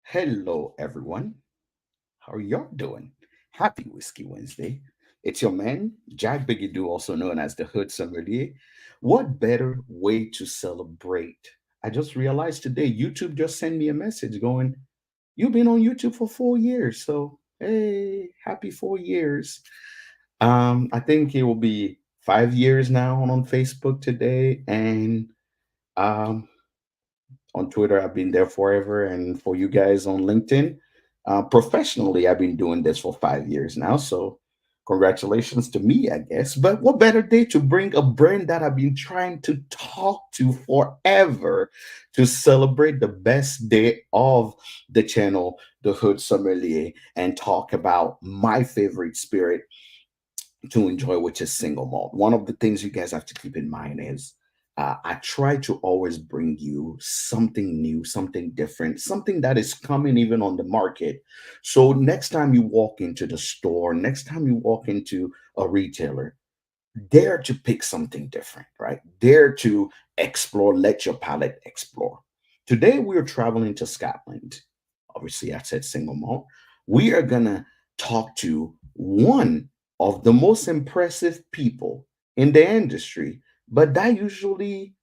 Hello, everyone. How are y'all doing? Happy Whiskey Wednesday. It's your man, Jack Biggidoo, also known as the Hood Sommelier. What better way to celebrate? I just realized today YouTube just sent me a message going, "You've been on YouTube for 4 years." So, hey, happy 4 years. I think it will be 5 years now on Facebook today. And um, on Twitter. I've been there forever. And for you guys on LinkedIn, professionally, I've been doing this for 5 years now. So congratulations to me, I guess. But what better day to bring a brand that I've been trying to talk to forever to celebrate the best day of the channel, the Hood Sommelier, and talk about my favorite spirit to enjoy, which is single malt. One of the things you guys have to keep in mind is I try to always bring you something new, something different, something that is coming even on the market. So next time you walk into the store, next time you walk into a retailer, dare to pick something different, right? Dare to explore, let your palate explore. Today we're traveling to Scotland. Obviously, I said single malt. We are gonna talk to one of the most impressive people in the industry, but that usually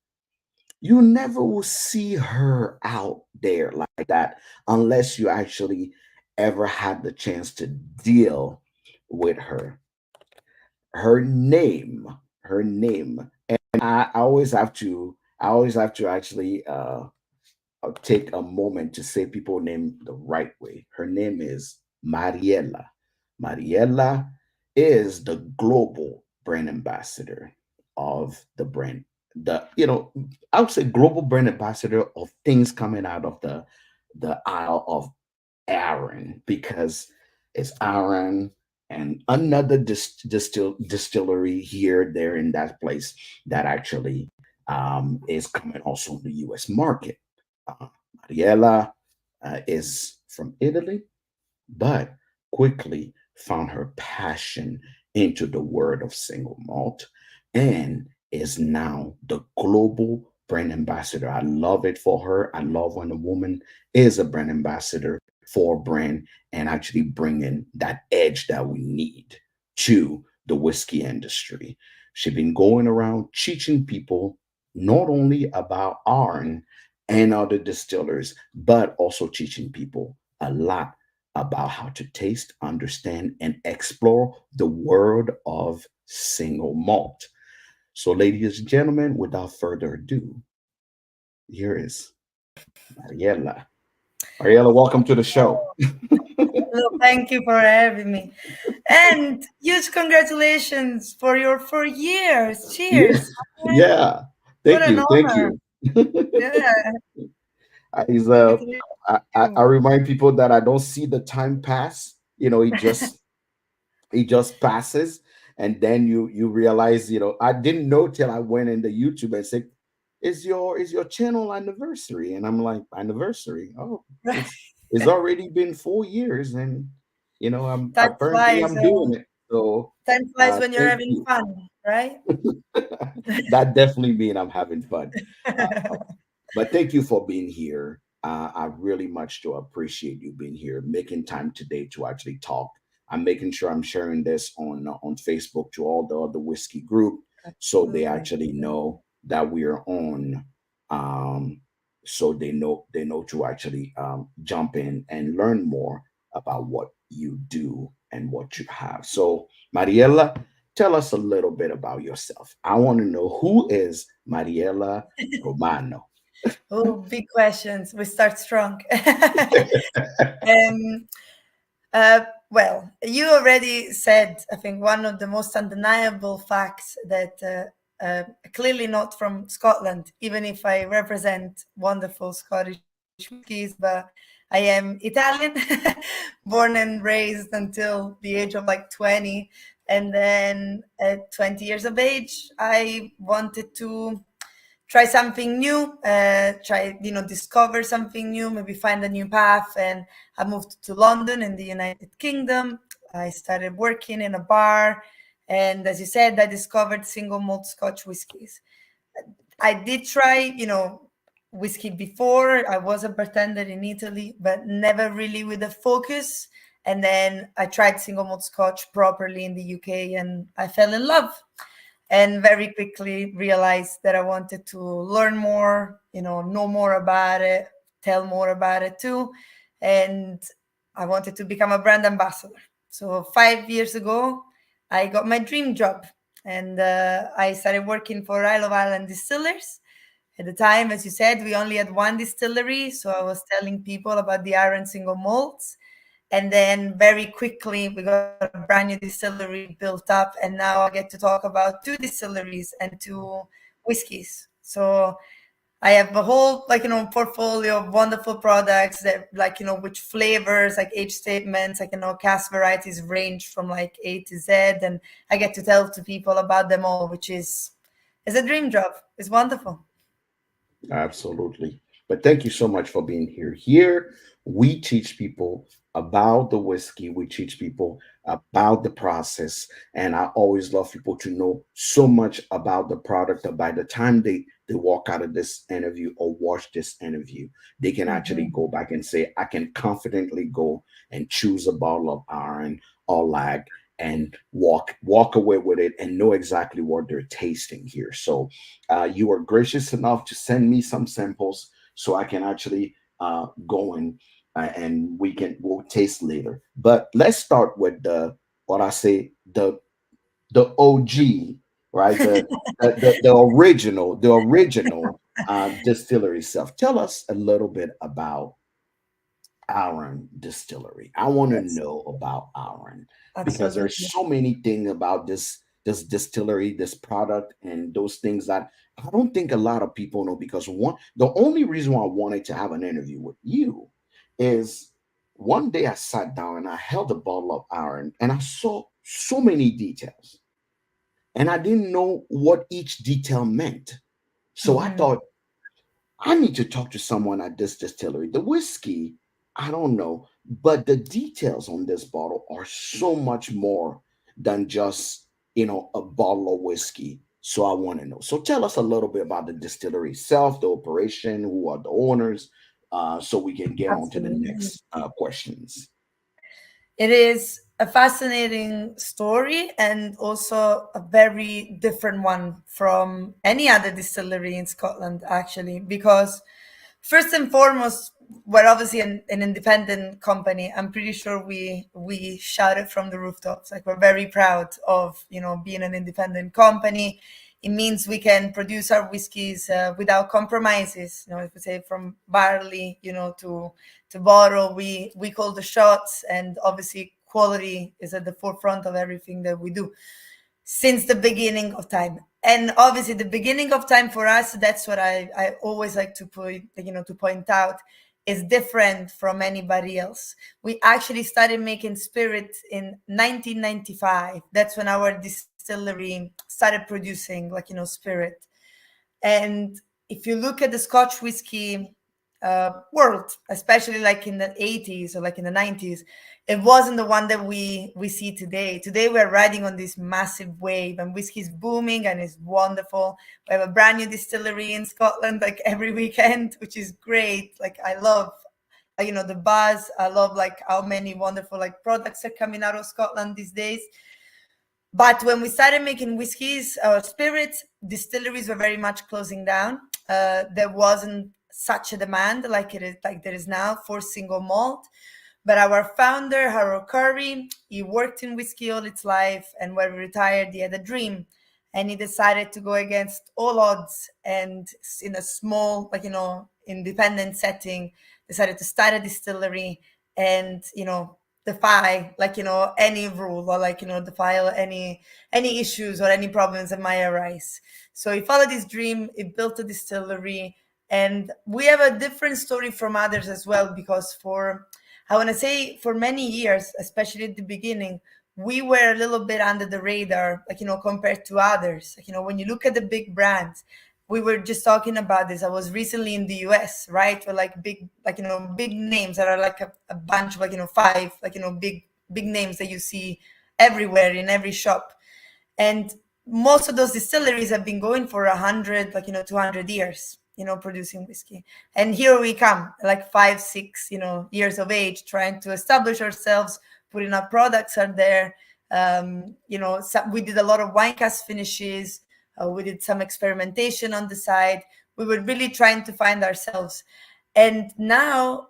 you never will see her out there like that unless you actually ever had the chance to deal with her. Her name, and I always have to actually take a moment to say people name the right way. Her name is Mariella. Mariella is the global brand ambassador of the brand. I would say global brand ambassador of things coming out of the Isle of Arran, because it's Arran and another distillery here, there in that place that actually is coming also in the U.S. market. Uh, Mariella is from Italy, but quickly found her passion into the world of single malt and is now the global brand ambassador. I love it for her. I love when a woman is a brand ambassador for a brand and actually bringing that edge that we need to the whiskey industry. She's been going around teaching people not only about Arn and other distillers, but also teaching people a lot about how to taste, understand, and explore the world of single malt. So, ladies and gentlemen, without further ado, here is Mariella. Mariella, welcome to the show. Hello, thank you for having me. And huge congratulations for your 4 years. Yeah, Cheers. Okay. yeah. What Thank an you, thank honor. you. Yeah. Is Congratulations I to remind people that I don't see the time pass. It just passes, and then you realize, I didn't know till I went into YouTube and said, is your channel anniversary? And I'm like, anniversary? Oh, you. it's already been 4 years, and I'm Time apparently flies. I'm doing it. So Time flies when you're thank having you. fun, right? That definitely means I'm having fun. uh, but thank you for being here. I really much do appreciate you being here, making time today to actually talk. I'm making sure I'm sharing this on Facebook to all the other whiskey group, so they Absolutely. actually know that we are on. Um, so they know to actually jump in and learn more about what you do and what you have. So, Mariella, tell us a little bit about yourself. I want to know, who is Mariella Romano? Oh, big questions. We start strong. um, well, you already said, I think, one of the most undeniable facts that clearly not from Scotland, even if I represent wonderful Scottish whiskies, but I am Italian, born and raised until the age of like 20. And then at 20 years of age, I wanted to try something new, discover something new, maybe find a new path. And I moved to London in the United Kingdom. I started working in a bar, and as you said, I discovered single malt Scotch whiskies. I did try, whiskey before. I was a bartender in Italy, but never really with a focus. And then I tried single malt scotch properly in the UK, and I fell in love, and very quickly realized that I wanted to learn more, know more about it, tell more about it too. And I wanted to become a brand ambassador. So 5 years ago, I got my dream job, and I started working for Isle of Island Distillers. At the time, as you said, we only had one distillery. So I was telling people about the Arran single malts. And then very quickly, we got a brand new distillery built up. And now I get to talk about two distilleries and two whiskeys. So I have a whole, portfolio of wonderful products that, which flavors, like age statements, cask varieties range from like A to Z. And I get to tell to people about them all, which is a dream job. It's wonderful. Absolutely. But thank you so much for being here. Here, we teach people about the whiskey, we teach people about the process. And I always love people to know so much about the product that by the time they walk out of this interview or watch this interview, they can actually Mhm. go back and say, I can confidently go and choose a bottle of Arran or Lag and walk away with it and know exactly what they're tasting here. So you were gracious enough to send me some samples so I can actually go and we'll taste later. But let's start with the what I say the OG, right? The original distillery stuff. Tell us a little bit about Arran Distillery. I want to Yes, know about Arran because there's absolutely. so many things about this distillery, this product, and those things that I don't think a lot of people know. Because the only reason why I wanted to have an interview with you is one day I sat down and I held a bottle of Arran and I saw so many details, and I didn't know what each detail meant. So I Hmm. thought I need to talk to someone at this distillery. The whiskey, I don't know, but the details on this bottle are so much more than just, a bottle of whiskey. So I want to know. So tell us a little bit about the distillery itself, the operation, who are the owners, so we can get on to the Absolutely. next questions. It is a fascinating story and also a very different one from any other distillery in Scotland, actually, because first and foremost, we're obviously an independent company. I'm pretty sure we shout it from the rooftops. Like we're very proud of being an independent company. It means we can produce our whiskeys without compromises. If we say from barley, to bottle, we call the shots, and obviously quality is at the forefront of everything that we do since the beginning of time. And obviously the beginning of time for us, that's what I always like to point out, is different from anybody else. We actually started making spirit in 1995. That's when our distillery started producing spirit. And if you look at the Scotch whiskey world, especially like in the 80s or like in the 90s, it wasn't the one that we see today. Today we're riding on this massive wave, and whiskey is booming and it's wonderful. We have a brand new distillery in Scotland like every weekend, which is great. Like I love the buzz. I love like how many wonderful like products are coming out of Scotland these days. But when we started making whiskeys or spirits, distilleries were very much closing down. There wasn't such a demand like there is now for single malt. But our founder, Harold Curry, he worked in whiskey all his life, and when he retired, he had a dream, and he decided to go against all odds, and in a small, independent setting, decided to start a distillery and defy any rule, or defy any issues or any problems that might arise. So he followed his dream. He built a distillery, and we have a different story from others as well, because for I want to say for many years, especially at the beginning, we were a little bit under the radar, compared to others. When you look at the big brands, we were just talking about this. I was recently in the US, right? With like big, big names that are like a bunch of five, big names that you see everywhere in every shop. And most of those distilleries have been going for 100, 200 years. producing whiskey. And here we come, like 5, 6, years of age, trying to establish ourselves, putting our products out there. We did a lot of wine cast finishes. We did some experimentation on the side. We were really trying to find ourselves. And now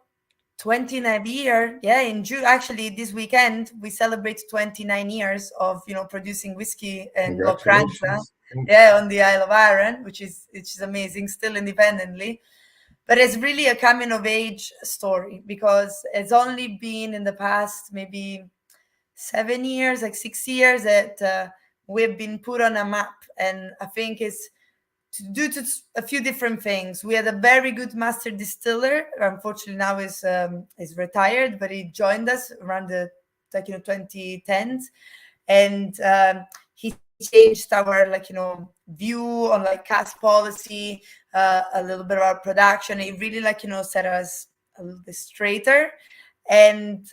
29 year, yeah, in June, actually this weekend we celebrate 29 years of producing whiskey and Locranza, Congratulations. Yeah. yeah, on the Isle of Arran, which is amazing, still independently. But it's really a coming of age story, because it's only been in the past maybe 7 years, like 6 years, that we've been put on a map. And I think it's due to a few different things. We had a very good master distiller. Unfortunately, now is retired, but he joined us around the 2010s, and he changed our view on like cask policy, a little bit of our production. It really set us a little bit straighter. And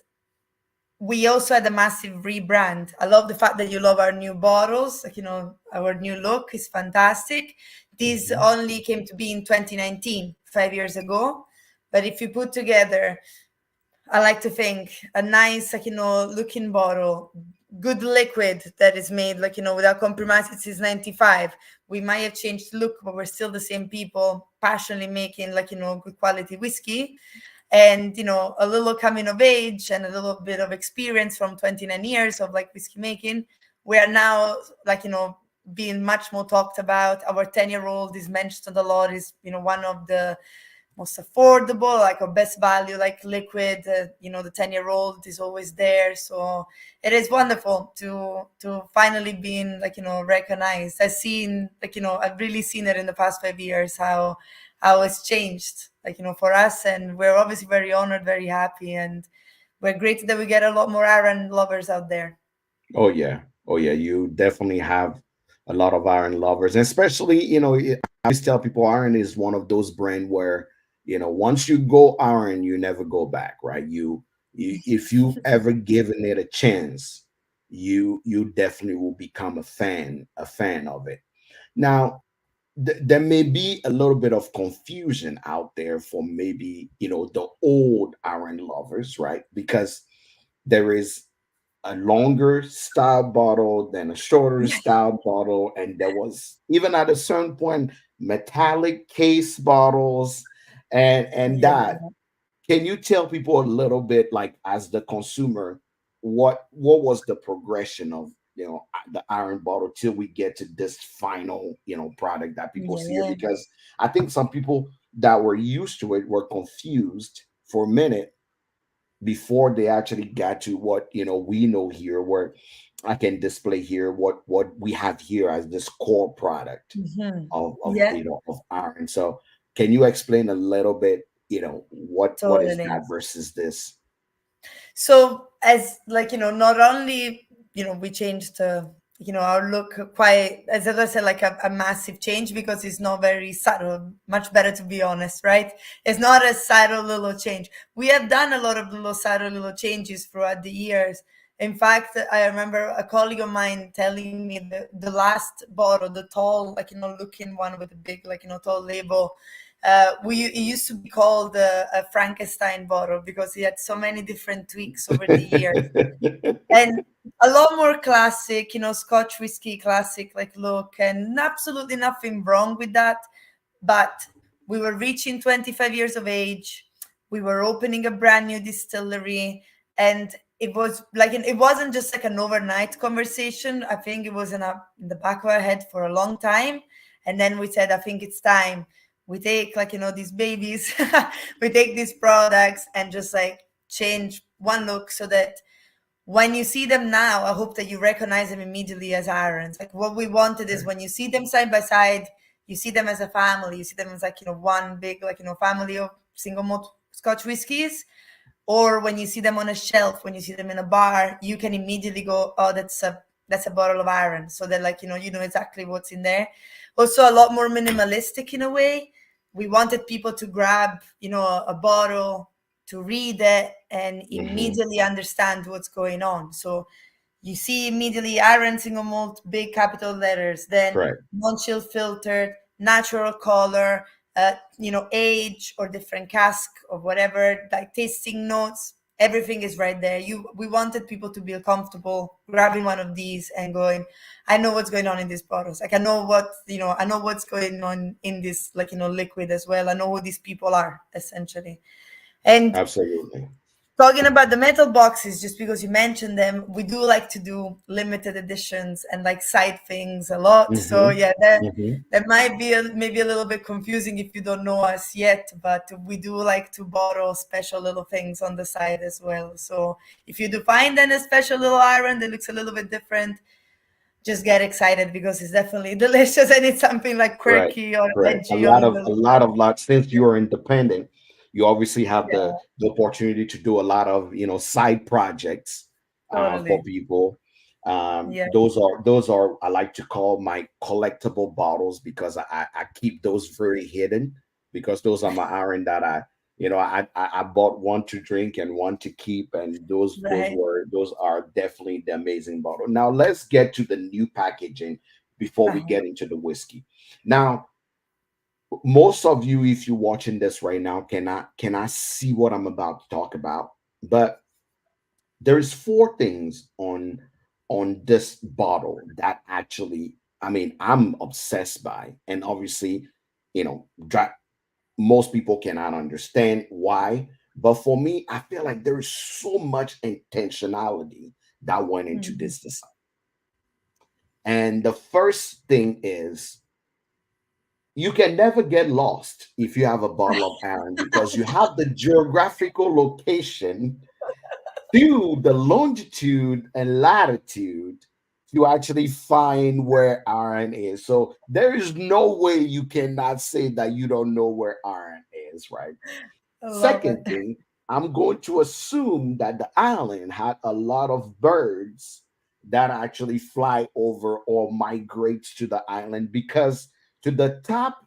we also had a massive rebrand. I love the fact that you love our new bottles. Our new look is fantastic. This Mhm. only came to be in 2019, 5 years ago. But if you put together, I like to think, a nice, looking bottle, good liquid that is made, without compromise. It is 95. We might have changed the look, but we're still the same people passionately making, good quality whiskey. And a little coming of age and a little bit of experience from 29 years of like whiskey making, we are now being much more talked about. Our 10-year-old is mentioned a lot, is one of the most affordable, like, or best value, like liquid. The 10-year-old is always there. So it is wonderful to finally being recognized. I've really seen it in the past 5 years, how it's changed, for us. And we're obviously very honored, very happy, and we're grateful that we get a lot more Arran lovers out there. Oh yeah. Oh yeah. You definitely have a lot of iron lovers, and especially I always tell people iron is one of those brand where once you go iron, you never go back, right? You if you ever given it a chance, you definitely will become a fan of it. Now, there may be a little bit of confusion out there for maybe the old iron lovers, right? Because there is a longer style bottle than a shorter style bottle, and there was even at a certain point metallic case bottles, and that. Yeah. Can you tell people a little bit, like as the consumer, what was the progression of the iron bottle till we get to this final product that people see here? Yeah. Because I think some people that were used to it were confused for a minute before they actually got to what we know here, where I can display here what we have here as this core product Mhm. of Yeah, of iron. So can you explain a little bit, what is totally. that versus this? So, as not only we changed our look, quite, as I said, like a massive change, because it's not very subtle. Much better, to be honest, right? It's not a subtle little change. We have done a lot of little subtle little changes throughout the years. In fact, I remember a colleague of mine telling me the last bottle, the tall, looking one with a big, tall label. It used to be called a Frankenstein bottle, because he had so many different tweaks over the years, and a lot more classic, Scotch whiskey classic like look, and absolutely nothing wrong with that. But we were reaching 25 years of age. We were opening a brand new distillery, and it wasn't just like an overnight conversation. I think it was in the back of our head for a long time. And then we said, I think it's time we take, these babies, we take these products and just like change one look, so that when you see them now, I hope that you recognize them immediately as irons. Like, what we wanted is, Okay. when you see them side by side, you see them as a family. You see them as like one big family of single malt Scotch whiskies. Or when you see them on a shelf, when you see them in a bar, you can immediately go, oh, that's a bottle of iron. So that you know exactly what's in there. Also, a lot more minimalistic in a way. We wanted people to grab a bottle, to read it, and Hmm. immediately understand what's going on. So you see immediately iron single malt, big capital letters, then Correct. non-chill filtered, natural color, age or different cask or whatever, like tasting notes. Everything is right there. We wanted people to feel comfortable grabbing one of these and going, I know what's going on in these bottles. Like I know what's going on in this, like, liquid as well. I know who these people are, essentially. And Absolutely. talking about the metal boxes, just because you mentioned them, we do like to do limited editions and like side things a lot. So Mm-hmm. yeah, Mm-hmm. that might be maybe a little bit confusing if you don't know us yet, but we do like to bottle special little things on the side as well. So if you do find then a special little iron that looks a little bit different, just get excited because it's definitely delicious and it's something like Right. quirky or Right. edgy on the A lot. Since you are independent, you obviously have yeah, the opportunity to do a lot of side projects for totally. people. Yeah, Those are I like to call my collectible bottles because I keep those very hidden because those are my iron that I bought one to drink and one to keep, and right. those are definitely the amazing bottle. Now let's get to the new packaging before we Uh-huh. get into the whiskey. Now, most of you, if you're watching this right now, cannot see what I'm about to talk about. But there's four things on this bottle that actually, I mean, I'm obsessed by. And obviously, you know, dra- most people cannot understand why. But for me, I feel like there is so much intentionality that went into Mhm. this design. And the first thing is you can never get lost if you have a bottle of Arran because you have the geographical location to the longitude and latitude to actually find where Arran is. So there is no way you cannot say that you don't know where Arran is, right? I love it. Second thing, I'm going to assume that the island had a lot of birds that actually fly over or migrate to the island because to the top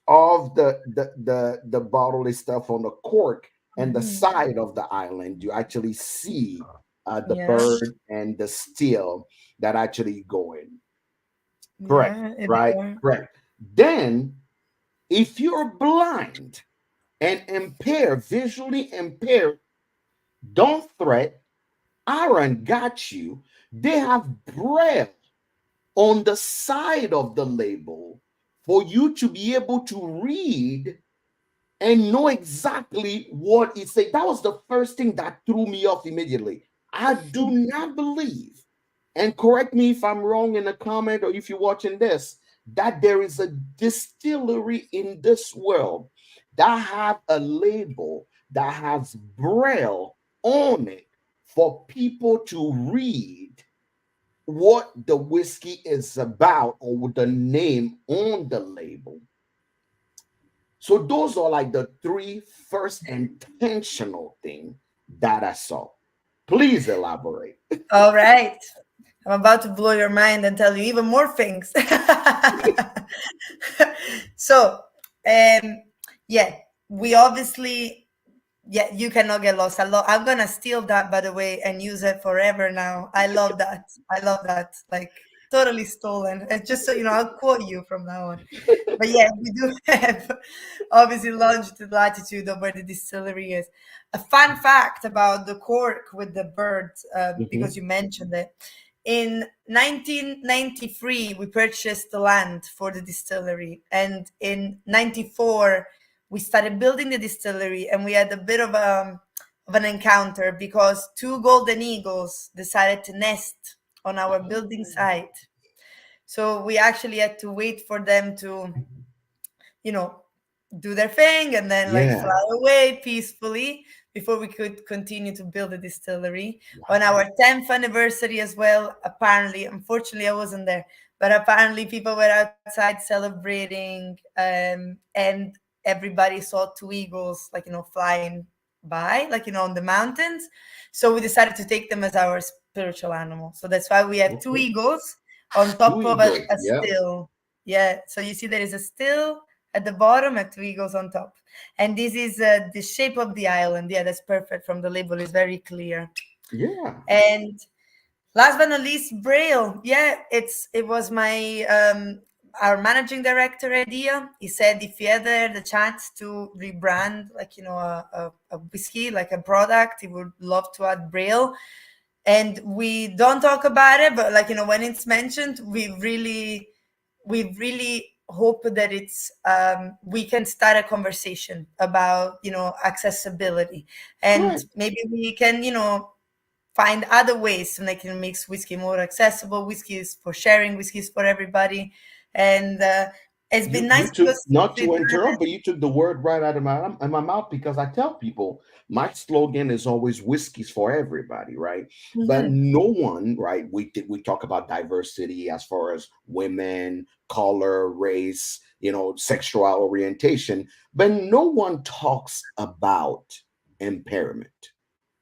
of the bottle is stuff on the cork and the Mhm. side of the island you actually see the Yeah, bird and the steel that actually go in. Correct. yeah, it's Right. there. Correct. Then if you're blind and impaired, visually impaired, don't threat. Aaron got you. They have braille on the side of the label for you to be able to read and know exactly what it said. That was the first thing that threw me off immediately. I do not believe, and correct me if I'm wrong in a comment or if you're watching this, that there is a distillery in this world that have a label that has braille on it for people to read what the whiskey is about or the name on the label. So those are like the three first intentional thing that I saw. Please elaborate. All right. I'm about to blow your mind and tell you even more things. So, um, yeah, we obviously, yeah, you cannot get lost. I'm gonna steal that, by the way, and use it forever now. I love that. I love that. Like totally stolen. And just so you know, I'll quote you from now on. But yeah, we do have obviously longitude, latitude of where the distillery is. A fun fact about the cork with the bird, because Mhm. you mentioned it. In 1993, we purchased the land for the distillery, and in '94, we started building the distillery, and we had a bit of an encounter because two golden eagles decided to nest on our building site. So we actually had to wait for them to you know, do their thing and then like Yeah. fly away peacefully before we could continue to build a distillery. On our Wow. 10th anniversary as well, apparently, unfortunately, I wasn't there, but apparently people were outside celebrating, and everybody saw two eagles, like, flying by, like, on the mountains. So we decided to take them as our spiritual animal. So that's why we have two Okay. eagles on Two top of a, eagles. a Yeah. still. Yeah. So you see, there is a still at the bottom and two eagles on top. And this is the shape of the island. Yeah, that's perfect. From the label is very clear. Yeah. And last but not least, Braille. Yeah, it was our managing director idea. He said if he ever the chance to rebrand, like a whiskey, like a product, he would love to add Braille. And we don't talk about it, but when it's mentioned, we really hope that it's we can start a conversation about accessibility, and Right. maybe we can find other ways to make makes whiskey more accessible. Whiskey is for sharing, whiskey is for everybody. And it's been You nice took, because not we've to had interrupt, but you took the word right out of my mouth, because I tell people my slogan is always whiskeys for everybody, right? But Mhm. no one, right? We talk about diversity as far as women, color, race, sexual orientation, but no one talks about impairment,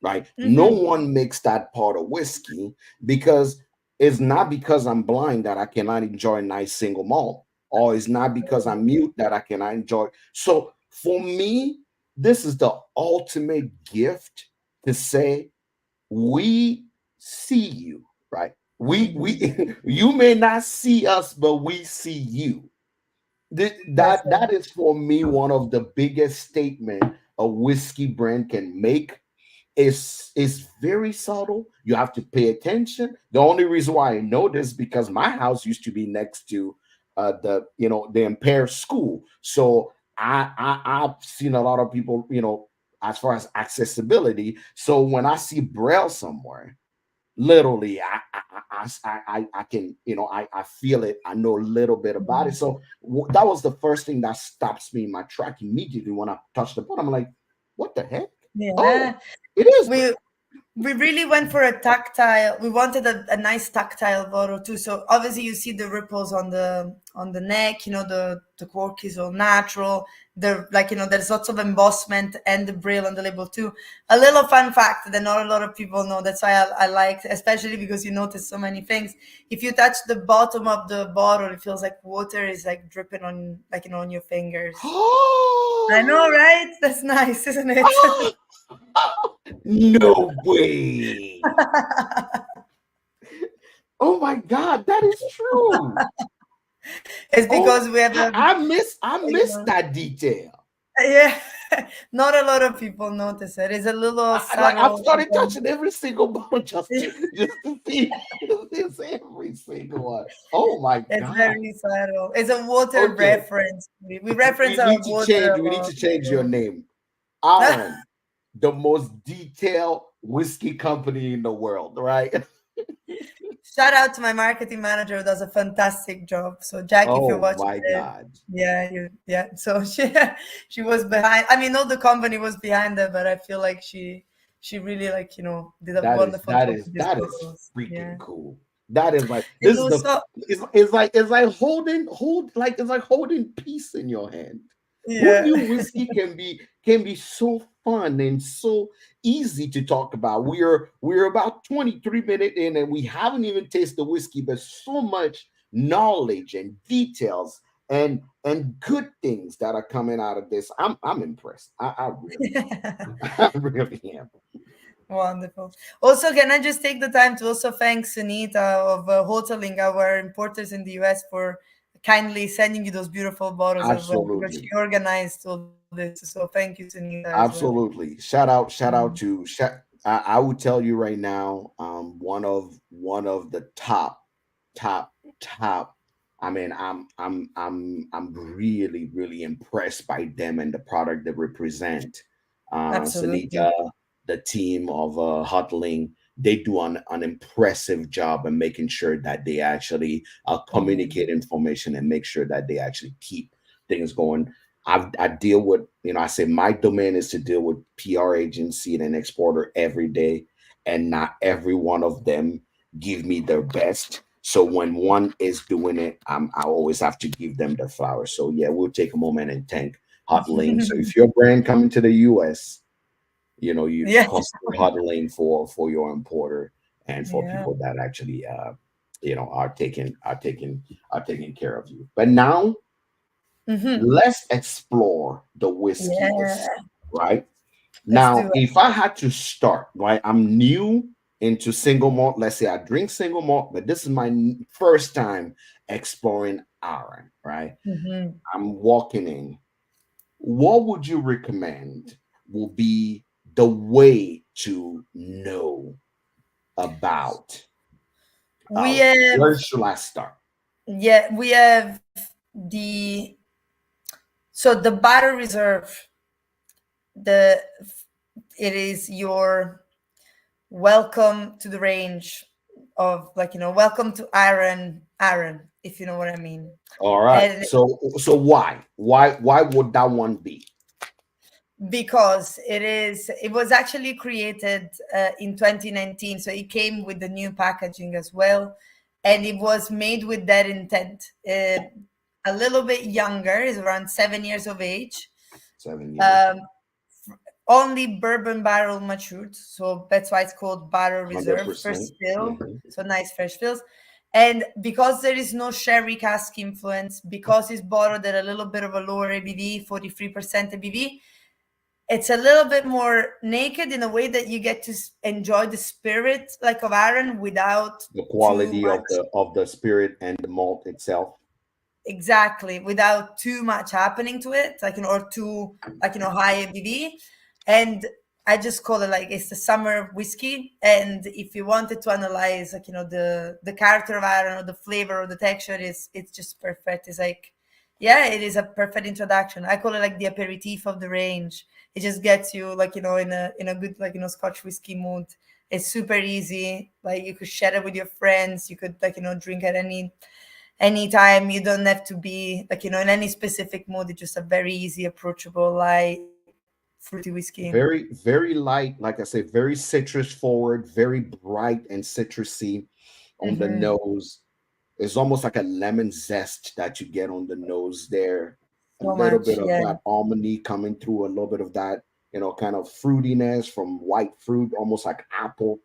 right? No Mhm. one makes that part of whiskey, because it's not because I'm blind that I cannot enjoy a nice single malt, or it's not because I'm mute that I cannot enjoy. So for me, this is the ultimate gift to say, we see you, right? Mhm. We you may not see us, but we see you. That's That is for me one of the biggest statement a whiskey brand can make. Is very subtle. You have to pay attention. The only reason why I know this, because my house used to be next to the impaired school. So I've seen a lot of people, as far as accessibility. So when I see Braille somewhere, literally I can, I feel it. I know a little bit about it. Mhm. So that was the first thing that stops me in my track immediately when I touched the button. I'm like, what the heck? Oh, Yeah. it is Braille. We really went for a tactile. We wanted a nice tactile bottle too. So obviously you see the ripples on the neck. The cork is all natural. There's lots of embossment and the braille on the label too. A little fun fact that not a lot of people know. That's why I like, especially because you notice so many things. If you touch the bottom of the bottle, it feels like water is like dripping on on your fingers. I know, Oh, right? That's nice, isn't it? oh, no way. Oh my God, that is true. It's Oh, because we have you I missed know, that detail. yeah, not a lot of people notice it. It's a little I've subtle. started touching every single bottle just to see this every single one. Oh my It's God. very subtle. It's a water Okay. reference. We reference We our need to water change. a We need lot. to change your So. name. Aaron, the most detailed whiskey company in the world, right? Shout out to my marketing manager who does a fantastic job. So Jack, if you're Oh watching my this, God. yeah. So she was behind. I mean, all the company was behind her, but I feel like she really did a That is wonderful that job is with these that is bottles. freaking Yeah, cool. That is like, and this is the also it's like holding peace in your hand. Who yeah. knew whiskey can be so fun and so easy to talk about? We're about 23 minutes in, and we haven't even tasted the whiskey, but so much knowledge and details and good things that are coming out of this. I'm impressed. I really I really am. Wonderful. Also, can I just take the time to also thank Sunita of Hoteling, our importers in the US, for kindly sending you those beautiful bottles as well, because she Absolutely. organized all this. So thank you, Sunita, as well. Absolutely. Shout out to I would tell you right now, one of the top top. I mean, I'm really really impressed by them and the product they represent. Absolutely. Sanita, the team of Hotling, they do an impressive job in making sure that they actually Mhm. communicate information and make sure that they actually keep things going. I deal with, I say my domain is to deal with PR agency and an exporter every day, and not every one of them give me their best. So when one is doing it, I always have to give them their flowers. So yeah, we'll take a moment and thank Hotlink. So if your brand coming to the US, you Yeah, consider Hotlink for your importer and for yeah. people that actually are taking care of you. But now Hmm. let's explore the Yeah, whiskies, right? let's Now, do it. if I had to start, right, I'm new into single malt. Let's say I drink single malt, but this is my first time exploring Arran, right? Mhm. I'm walking in. What would you recommend will be the way to know about We have, where should I start? yeah, we have the, so the Battle Reserve, the it is your welcome to the range of, like, welcome to Aaron, if you know what I mean. All right. And So why would that one be? because it was actually created in 2019, so it came with the new packaging as well, and it was made with that intent. A little bit younger, is around 7 years of age. 7 years, um, Only bourbon barrel matured, so that's why it's called Barrel hundred Reserve, percent. first fill, Mhm. so nice fresh fills. And because there is no sherry cask influence, because it's bottled at a little bit of a lower ABV, 43% ABV, it's a little bit more naked in a way that you get to enjoy the spirit, like, of Aaron, without The too quality of much. the spirit and the malt itself. Exactly, without too much happening to it, like, or too, like, high ABV. And I just call it, like, it's the summer whiskey. And if you wanted to analyze, like, the character of Aaron, or the flavor or the texture, it's just perfect. It's like, yeah, it is a perfect introduction. I call it like the aperitif of the range. It just gets you, like, in a good, like, Scotch whiskey mood. It's super easy, like, you could share it with your friends, you could, like, drink at anytime. You don't have to be, like, in any specific mood. It's just a very easy, approachable, light, fruity whiskey. Very light, like I said, very citrus forward, very bright and citrusy on the Hmm. nose. It's almost like a lemon zest that you get on the nose there. A So little bit much, of yeah. that almondy coming through, a little bit of that, kind of fruitiness from white fruit, almost like apple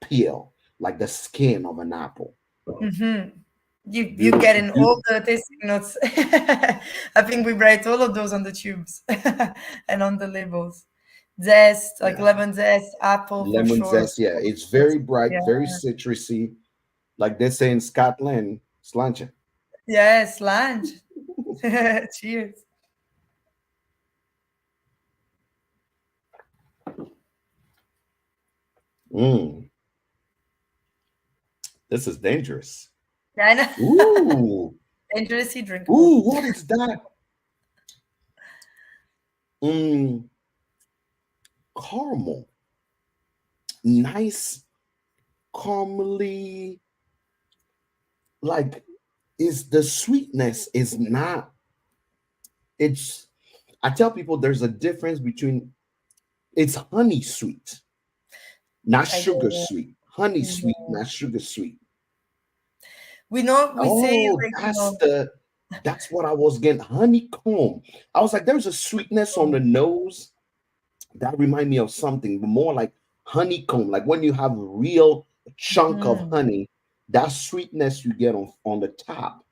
peel, like the skin of an apple. Hmm. You get Beautiful, in all beautiful. the tasting notes. I think we write all of those on the tubes and on the labels. Zest, like Yeah. lemon zest, apple for Lemon sure. zest. Yeah. It's very bright, Yeah. very citrusy. Like they say in Scotland, slancha. Yes, lunch. Cheers. Mm, this is dangerous. Yeah, I know. Ooh. Dangerously drinkable. Ooh, what is that? Mm, caramel. Nice, caramely, like is the sweetness is not, it's, I tell people there's a difference between, it's honey sweet, not I get sugar it. sweet. Honey sweet, Mhm. not sugar sweet. We say, Oh, like, that's what I was getting. Honeycomb. I was like, there's a sweetness on the nose that remind me of something, but more like honeycomb. Like when you have a real chunk of mhm. honey, that sweetness you get on the top.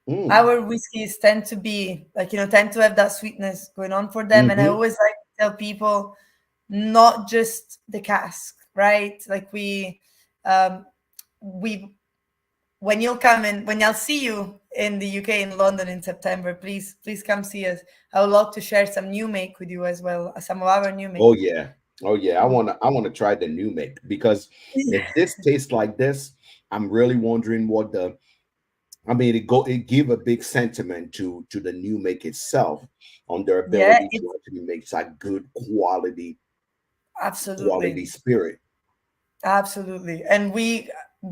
Mm. Our whiskeys tend to be, like, tend to have that sweetness going on for them. And I Hmm. always like to tell people, not just the cask, right? Like, um, we, when I'll see you in the UK, in London, in September, please come see us. I would love to share some new make with you as well, some of our new Oh make. yeah. Oh yeah. I wanna try the new make because if this tastes like this, I'm really wondering what the, I mean, it give a big sentiment to the new make itself on their Yeah, ability it's to actually make that good quality absolutely. spirit. Absolutely. And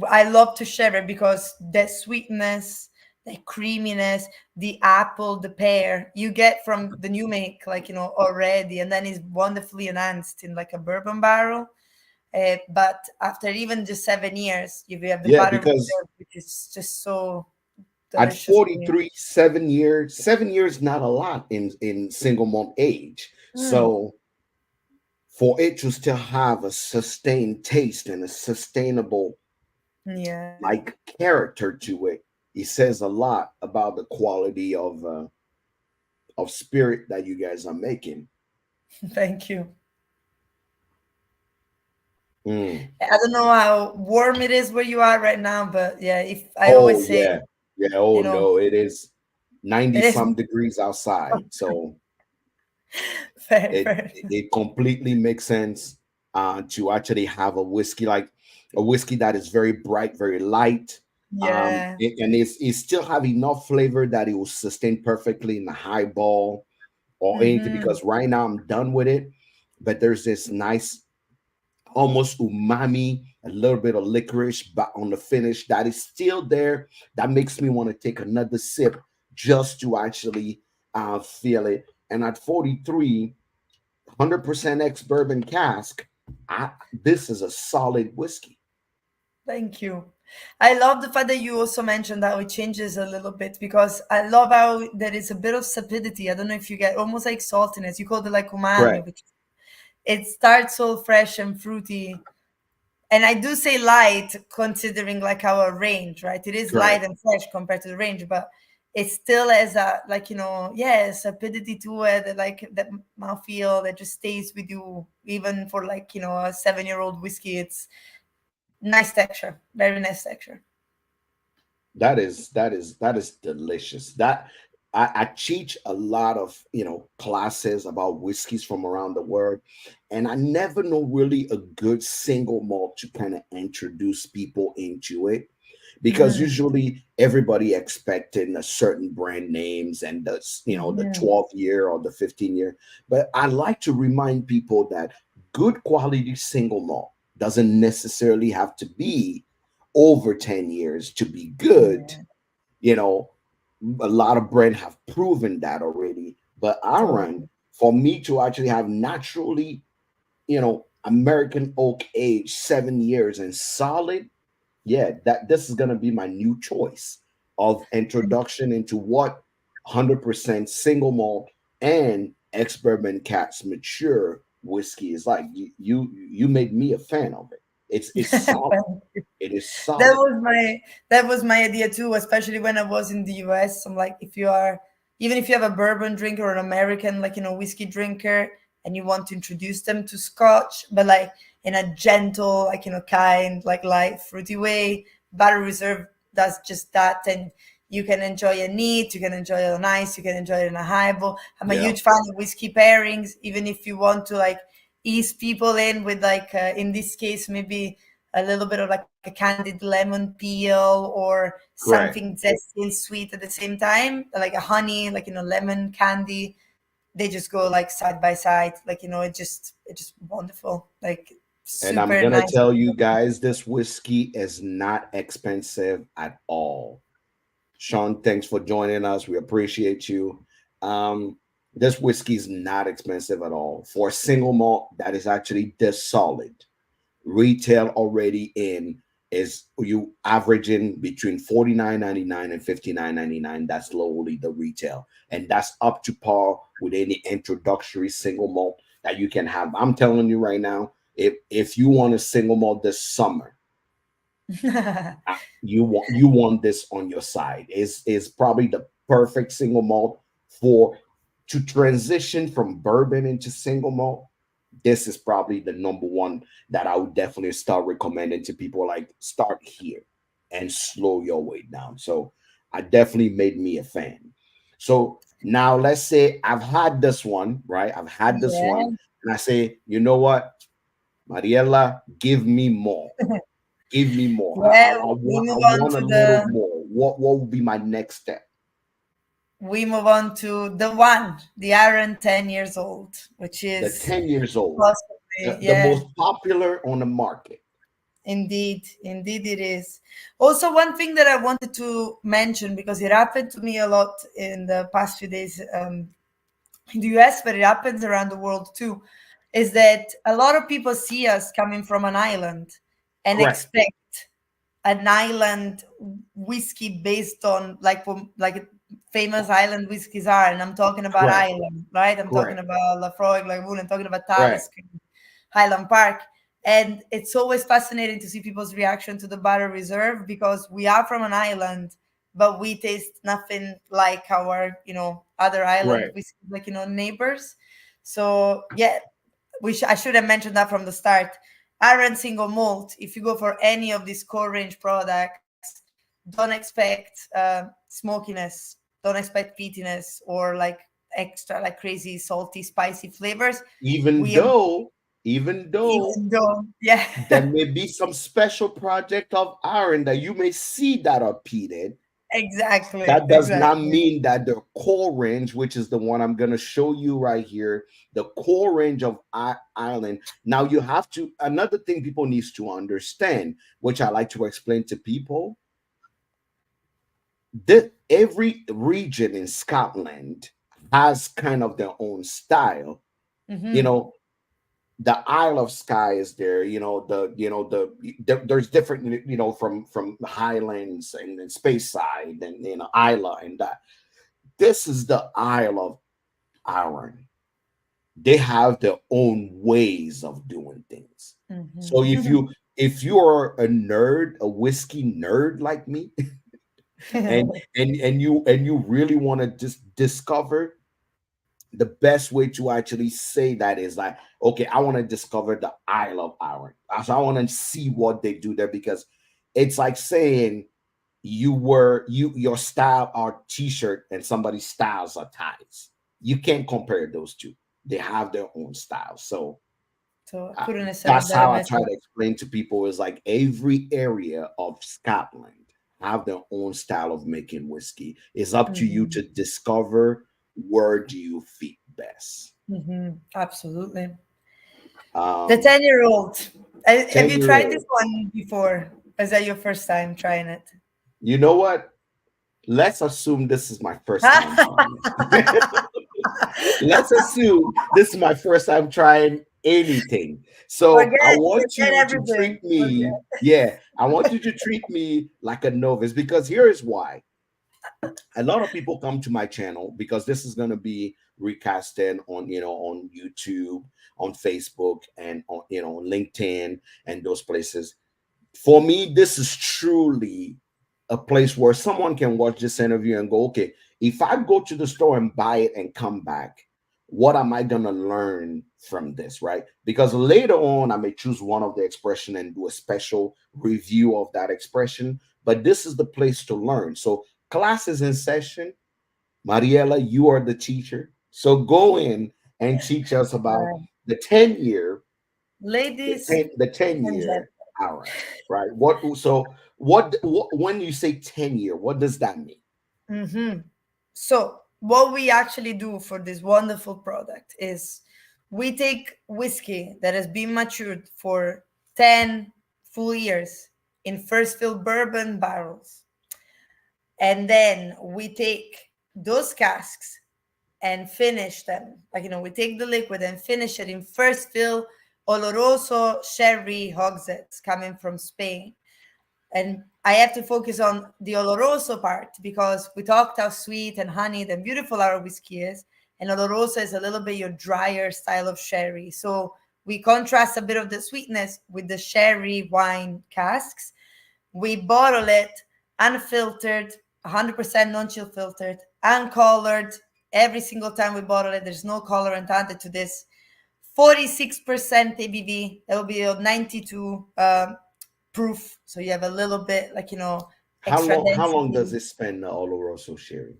I love to share it because the sweetness, the creaminess, the apple, the pear you get from the new make, like, already, and then is wonderfully enhanced in, like, a bourbon barrel. But after even just 7 years, you have the Yeah, butter because reserve, which is just so at deliciously. 43, 7 years, 7 years not a lot in single malt age. Mm, So for it to still have a sustained taste and a sustainable yeah. like character to it, it says a lot about the quality of spirit that you guys are making. Thank you. Mm. I don't know how warm it is where you are right now, but yeah, if I Oh always say, yeah, yeah. Oh you know, no, it is 90 it is some degrees outside. So fair, it fair. it completely makes sense to actually have a whiskey like a whiskey that is very bright, very light, Yeah. and it still have enough flavor that it will sustain perfectly in the highball or anything. Hmm. Because right now I'm done with it, but there's this nice almost umami, a little bit of licorice, but on the finish that is still there. That makes me want to take another sip just to actually feel it. And at 43, 100% ex bourbon cask, this is a solid whiskey. Thank you. I love the fact that you also mentioned how it changes a little bit because I love how there is a bit of sapidity. I don't know if you get almost like saltiness. You call it like umami, Correct. which it starts all fresh and fruity. And I do say light considering like our range, right? It is light Correct. and fresh compared to the range, but it still has a like, yeah, sapidity to it, like that mouthfeel that just stays with you even for like, a 7-year-old whiskey. It's nice texture, very nice texture. That is delicious. That I teach a lot of classes about whiskeys from around the world, and I never know really a good single malt to kind of introduce people into it, because Mm, usually everybody expecting a certain brand names and the mhm. 12th year or the 15 year. But I like to remind people that good quality single malt doesn't necessarily have to be over 10 years to be good. Yeah, you know a lot of brands have proven that already, but Arran, totally. for me to actually have naturally American oak age 7 years and solid, yeah, that this is going to be my new choice of introduction into what 100% single malt and ex bourbon cats mature whiskey is like. You made me a fan of it. It's solid. It is that solid. was my that was my idea too, especially when I was in the US. I'm like, if you are, even if you have a bourbon drinker or an American like whiskey drinker, and you want to introduce them to Scotch, but like in a gentle, like kind, like light, fruity way, Battle Reserve does just that, and you can enjoy it neat, you can enjoy it on ice, you can enjoy it in a highball. I'm a Yeah, huge fan of whiskey pairings, even if you want to like ease people in with like in this case maybe a little bit of like a candied lemon peel or correct. something zesty and sweet at the same time, like a honey, like lemon candy. They just go like side by side, like it just wonderful, like And I'm super gonna nice. tell you guys, this whiskey is not expensive at all. Sean, thanks for joining us. We appreciate you. This whiskey is not expensive at all. For a single malt that is actually this solid, retail already in is you averaging between 49.99 and 59.99. That's lowly the retail, and that's up to par with any introductory single malt that you can have. I'm telling you right now, if you want a single malt this summer, you want this on your side. Is probably the perfect single malt for to transition from bourbon into single malt. This is probably the number one that I would definitely start recommending to people. Like, start here and slow your way down. So I definitely made me a fan. So now let's say I've had this one, right? I've had this one, Yeah. and I say, you know what, Mariella, give me more. Give me more. I, I, Yeah, I we want I move on want a to little the more. What would be my next step? we move on to the one, the Iron 10 years old, which The is 10 years old, possibly, the yeah. most popular on the market. Indeed, indeed it is. Also, one thing that I wanted to mention because it happened to me a lot in the past few days in the US, but it happens around the world too, is that a lot of people see us coming from an island and Correct. expect an island whiskey based on like famous island whiskeys are, and I'm talking about Correct. Ireland, right? I'm talking Correct. about Lafroig, Lagavulin, I'm talking about Correct. Talisker, Highland Park. And it's always fascinating to see people's reaction to the Battle Reserve because we are from an island, but we taste nothing like our, other island Correct. whiskey, like, neighbors. So yeah, I should have mentioned that from the start. Arran single malt, if you go for any of these core range products, don't expect smokiness, don't expect peatiness or like extra like crazy salty spicy flavors. even We have, though even though even though, yeah. there may be some special project of iron that you may see that are peated. Exactly, That does not exactly. mean that the core range, which is the one I'm going to show you right here, the core range of Ireland. Now you have to, another thing people needs to understand, which I like to explain to people, that every region in Scotland has kind of their own style. You Hmm. know, the Isle of Skye is there. There's different, from Highlands and Speyside and Isla and that. This is the Isle of Arran. They have their own ways of doing things. So if Hmm. you're a nerd, a whiskey nerd like me, and you really want to just discover, the best way to actually say that is like, okay, I want to discover the Isle of Arran. So I want to see what they do there, because it's like saying your style are t-shirt and somebody's styles are ties. You can't compare those two. They have their own style. So So I couldn't have said it that's better how I try myself. to explain to people, is like every area of Scotland have their own style of making whiskey. It's up to you Hmm. to discover where do you fit best. Hmm. Absolutely. The um 10-year-old. Have 10 you year tried this old, one before? Is that your first time trying it? you know what, let's assume this is my first time trying it. Let's assume this is my first time trying anything. So I want Forget you to treat everything. me, Forget. yeah, I want you to treat me like a novice, because here is why. A lot of people come to my channel because this is going to be recasted on, on YouTube, on Facebook, and on, LinkedIn and those places. For me, this is truly a place where someone can watch this interview and go, okay, if I go to the store and buy it and come back, what am I going to learn from this, right? Because later on, I may choose one of the expression and do a special review of that expression. But this is the place to learn. So class is in session. Mariella, you are the teacher. So go in and teach us about Uh, the 10-year the Ladies 10 the 10 and year hour, right? What when you say 10-year, what does that mean? gentlemen. So, what we actually do for this wonderful product is we take whiskey that has been matured for 10 full years in first fill bourbon barrels. And then we take those casks and finish them. Like, we take the liquid and finish it in first fill Oloroso sherry hogsheads coming from Spain. And I have to focus on the Oloroso part because we talked how sweet and honeyed and beautiful our whiskey is. And Oloroso is a little bit your drier style of sherry. So we contrast a bit of the sweetness with the sherry wine casks. We bottle it unfiltered, 100% non-chill filtered, uncolored. Every single time we bottle it, there's no colorant added to this. 46% ABV. That will be a 92 proof. So you have a little bit like, How extra long how long does density. it spend the Oloroso sherry?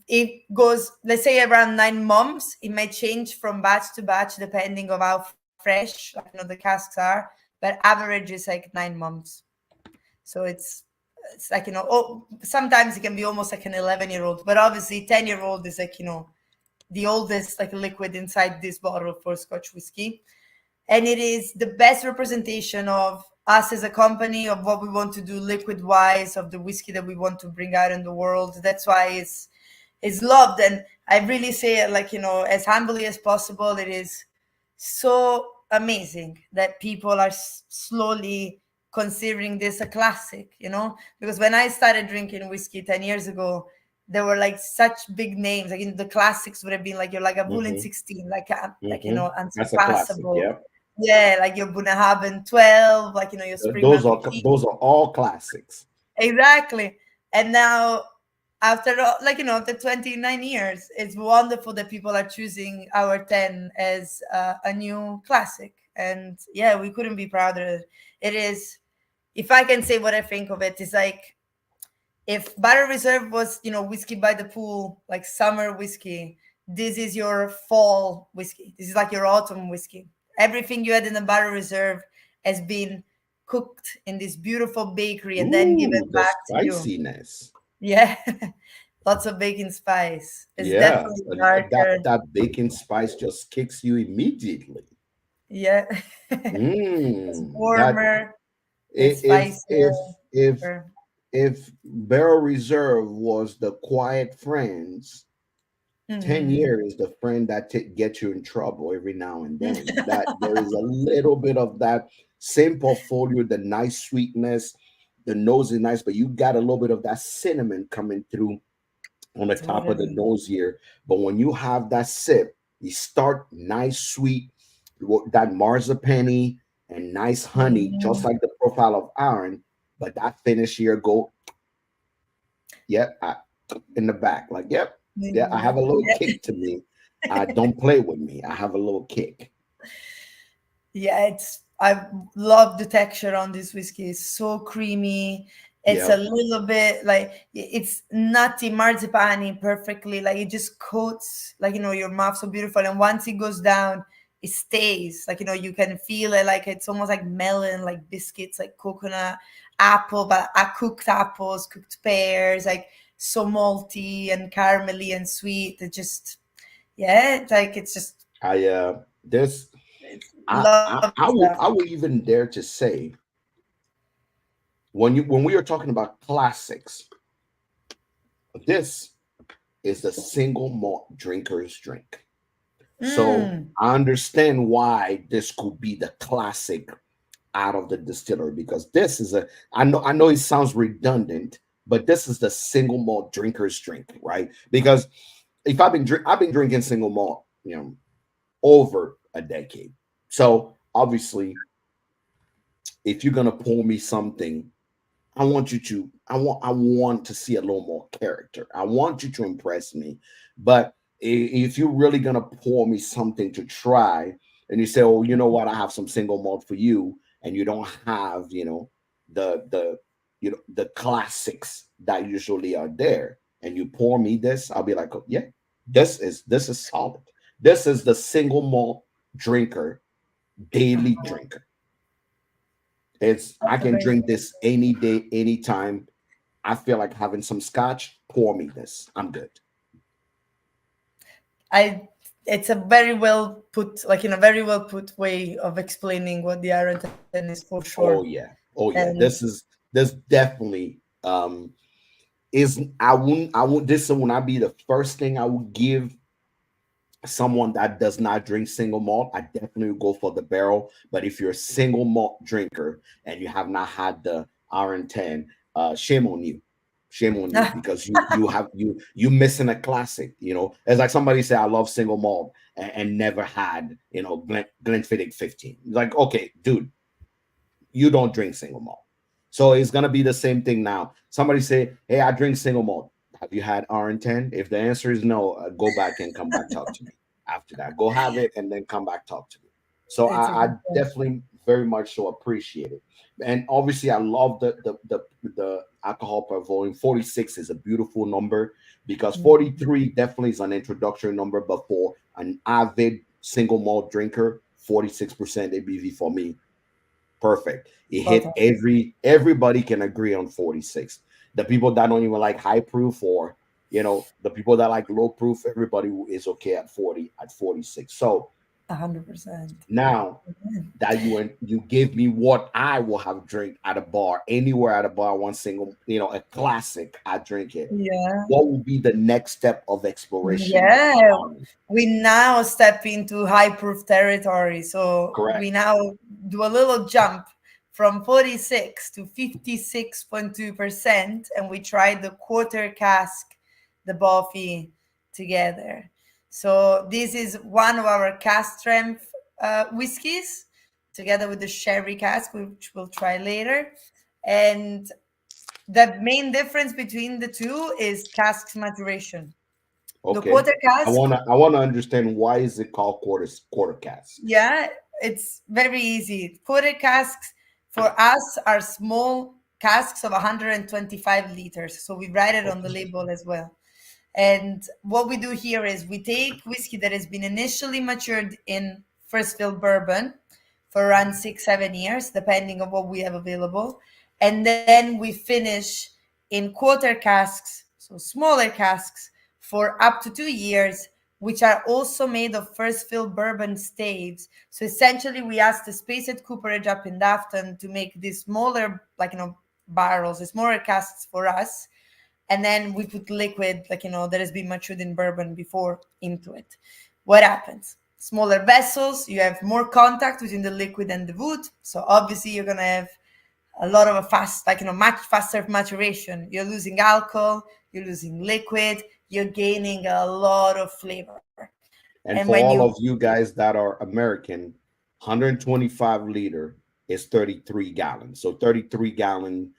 It goes, let's say, around 9 months. It might change from batch to batch depending on how fresh, like, the casks are. But average is like 9 months. So it's like, sometimes it can be almost like an 11-year-old, but obviously 10-year-old is like, the oldest like liquid inside this bottle for Scotch whiskey. And it is the best representation of us as a company, of what we want to do liquid wise, of the whiskey that we want to bring out in the world. That's why it's loved. And I really say it like, as humbly as possible. It is so amazing that people are slowly considering this a classic, because when I started drinking whiskey 10 years ago, there were like such big names. Like, the classics would have been like your Lagavulin Mm-hmm. 16, like, That's a classic. unsurpassable. Yeah. Yeah, like your Bunnahabhain 12, like, your Springman Those are 15. those are all classics. Exactly. And now after like after 29 years, it's wonderful that people are choosing our 10 as a new classic. And yeah, we couldn't be prouder. It is, if I can say what I think of it, it's like if Battle Reserve was, whiskey by the pool, like summer whiskey, this is your fall whiskey. This is like your autumn whiskey. Everything you had in the Battle Reserve has been cooked in this beautiful bakery and then given Ooh, the back to you. spiciness. Yeah. Lots of baking spice. It's Yeah, definitely that darker. that bacon spice just kicks you immediately. Yeah. It's That warmer. It's if spicier. if if Deeper. if Barrel Reserve was the quiet friends, 10 Mhm. years the friend that gets you in trouble every now and then. That there is a little bit of that same portfolio, the nice sweetness, the nose is nice, but you got a little bit of that cinnamon coming through on the top of the Totally. nose here. But when you have that sip, you start nice sweet, that marzipan and nice honey, just Mhm. like the profile of Aaron. But that finish here go, yep, in the back, like, yep, yeah, I have a little Yeah. kick to me. Don't play with me. I have a little kick. Yeah, I love the texture on this whiskey. It's so creamy. It's a Yep. little bit like it's nutty, marzipan perfectly. Like it just coats like your mouth so beautiful. And once it goes down, it stays. Like you can feel it. Like it's almost like melon, like biscuits, like coconut, apple, but cooked apples, cooked pears, like so malty and caramelly and sweet. It just yeah, like it's just This it's lovely stuff. I would even dare to say when we are talking about classics, this is the single malt drinker's drink. So Mm. I understand why this could be the classic out of the distillery because this is a I know it sounds redundant, but this is the single malt drinker's drink, right? Because if I've been drinking single malt, over a decade. So obviously, if you're gonna pour me something, I want to see a little more character. I want you to impress me. But if you're really gonna pour me something to try, and you say, "Oh, you know what? I have some single malt for you," and you don't have, the the classics that usually are there, and you pour me this, I'll be like, "Oh, yeah, this is solid. This is the single malt drinker, daily drinker. It's I That's can drink amazing. this any day, anytime. I feel like having some scotch, pour me this. I'm good. I it's a very well put, like in a very well put way of explaining what the Arran is for sure. Oh yeah. Oh And yeah. This definitely is I won't this will not be the first thing I would give someone that does not drink single malt. I definitely would go for the barrel. But if you're a single malt drinker and you have not had the RN10, shame on you. Shame on you because you missing a classic. It's like somebody say I love single malt and never had Glenfiddich 15. Like, okay, dude, you don't drink single malt. So it's gonna be the same thing now. Somebody say, "Hey, I drink single malt. Have you had RN10?" If the answer is no, go back and come back talk to me. After that, go have it and then come back talk to me. So it's a I good point. definitely very much so appreciate it. And obviously, I love the alcohol per volume. 46 is a beautiful number because Mhm. 43 definitely is an introductory number, but for an avid single malt drinker, 46% ABV for me, perfect. It Spot hit on. everybody can agree on 46. The people that don't even like high proof or the people that like low proof, everybody is okay at 40 at 46. So 100%. now that you give me what I will have drink at a bar, anywhere at a bar, one single, a classic, I drink it. Yeah. What will be the next step of exploration Yeah. on? We now step into high proof territory. So we Correct. now do a little jump from 46 to 56.2%. And we try the quarter cask, the Boffy together. So this is one of our cask strength whiskeys together with the sherry cask, which we'll try later. And The main difference between the two is cask maturation. The Okay. quarter cask, I wanna understand why is it called quarter cask? yeah, it's very easy. Quarter casks for us are small casks of 125 liters. So we write it on the Okay. label as well. And what we do here is we take whiskey that has been initially matured in first fill bourbon for around 6, 7 years, depending on what we have available. And then we finish in quarter casks, so smaller casks, for up to 2 years, which are also made of first fill bourbon staves. So essentially, we ask the Spaced Cooperage up in Dafton to make these smaller, like, barrels, the smaller casks for us, and then we put liquid, like, that has been matured in bourbon before, into it. What happens? Smaller vessels, you have more contact between the liquid and the wood, so obviously you're gonna have a lot of a fast, like, much faster maturation. You're losing alcohol, you're losing liquid, you're gaining a lot of flavor. And And when for you all of you guys that are American, 125 liter is 33 gallons. So 33 gallon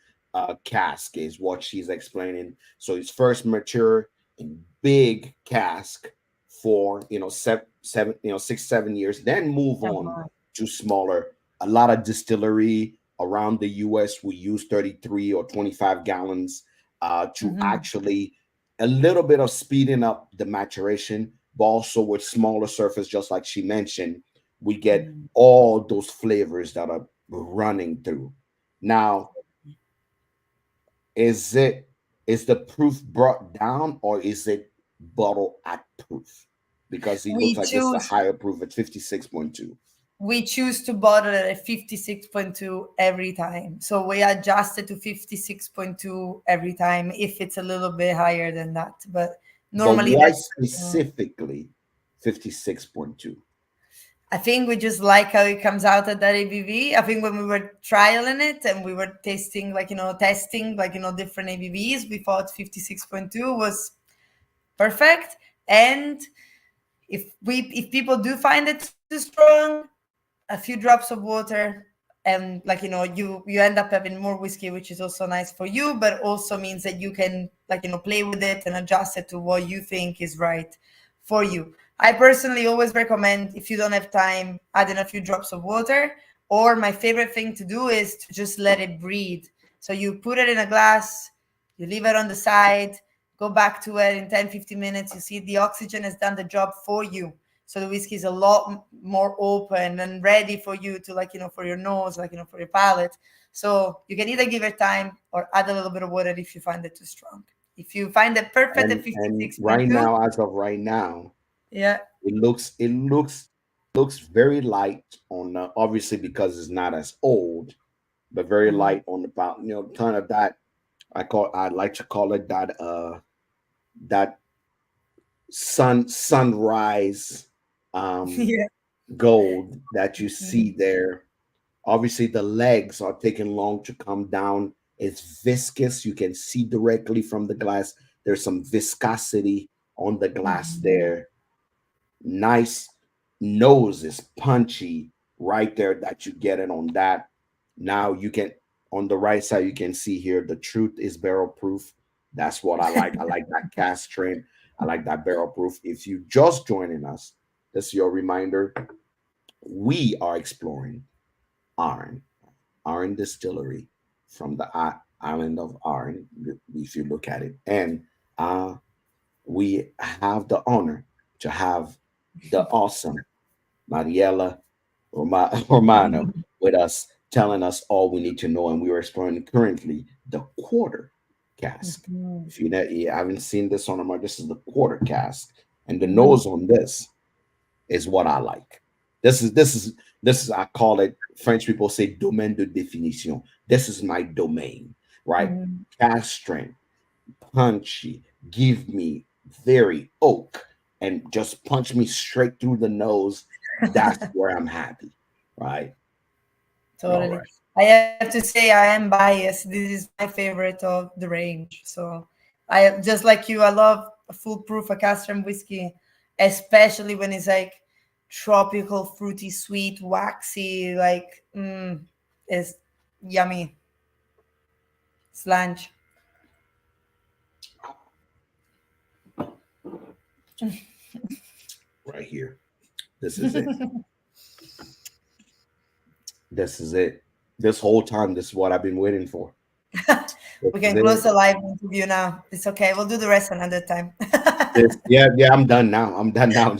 cask is what she's explaining. So it's first mature in big cask for seven 6 7 years, then move on uh-huh. to smaller. A lot of distillery around the US we use 33 or 25 gallons to Mhm. actually a little bit of speeding up the maturation, but also with smaller surface, just like she mentioned, we get Mhm. all those flavors that are running through. Now, is it is the proof brought down or is it bottle at proof? Because it looks we like this is a choose higher proof at 56.2. we choose to bottle it at 56.2 every time. So we adjust it to 56.2 every time if it's a little bit higher than that. But But normally why that's, specifically 56.2? I think we just like how it comes out at that ABV. I think when we were trialing it and we were tasting, like, testing, like, different ABVs, we thought 56.2 was perfect. And if people do find it too strong, a few drops of water, and, like, you end up having more whiskey, which is also nice for you, but also means that you can, like, play with it and adjust it to what you think is right for you. I personally always recommend, if you don't have time, adding a few drops of water, or my favorite thing to do is to just let it breathe. So you put it in a glass, you leave it on the side, go back to it in 10, 15 minutes, you see the oxygen has done the job for you. So the whiskey is a lot more open and ready for you to, like, for your nose, like, for your palate. So you can either give it time or add a little bit of water if you find it too strong. If you find it perfect at And right 56.2, now, as of right now, yeah. it looks very light on obviously because it's not as old, but very Mhm. light on about kind of that I like to call it that sunrise um Yeah. gold that you see Mhm. there. Obviously the legs are taking long to come down. It's viscous, you can see directly from the glass. There's some viscosity on the glass Mhm. there. Nice nose is punchy right there that you get it on that. Now you can on the right side you can see here the truth is barrel proof. That's what I like. I like that cast strength. I like that barrel proof. If you just joining us, this is your reminder. We are exploring Arran, Arran Distillery from the island of Arran, if you look at it. And uh, we have the honor to have the awesome Mariella Romano with us, telling us all we need to know. And we are exploring currently the quarter cask. Mhm. If you haven't seen this on the market, this is the quarter cask. And the Mhm. nose on this is what I like. This is I call it, French people say domaine de définition. This is my domain, right? Mhm. Cask strength, punchy, give me very oak, and just punch me straight through the nose. That's where I'm happy, right? All Totally. right. I have to say I am biased. This is my favorite of the range. So I, just like you, I love a foolproof a castrum whiskey, especially when it's like tropical, fruity, sweet, waxy, like, it's yummy. Slange. Right here. This is it. This is it. This whole time, this is what I've been waiting for. This We is can close it. the live interview now. It's okay. We'll do the rest another time. This, yeah, yeah. I'm done now. I'm done now.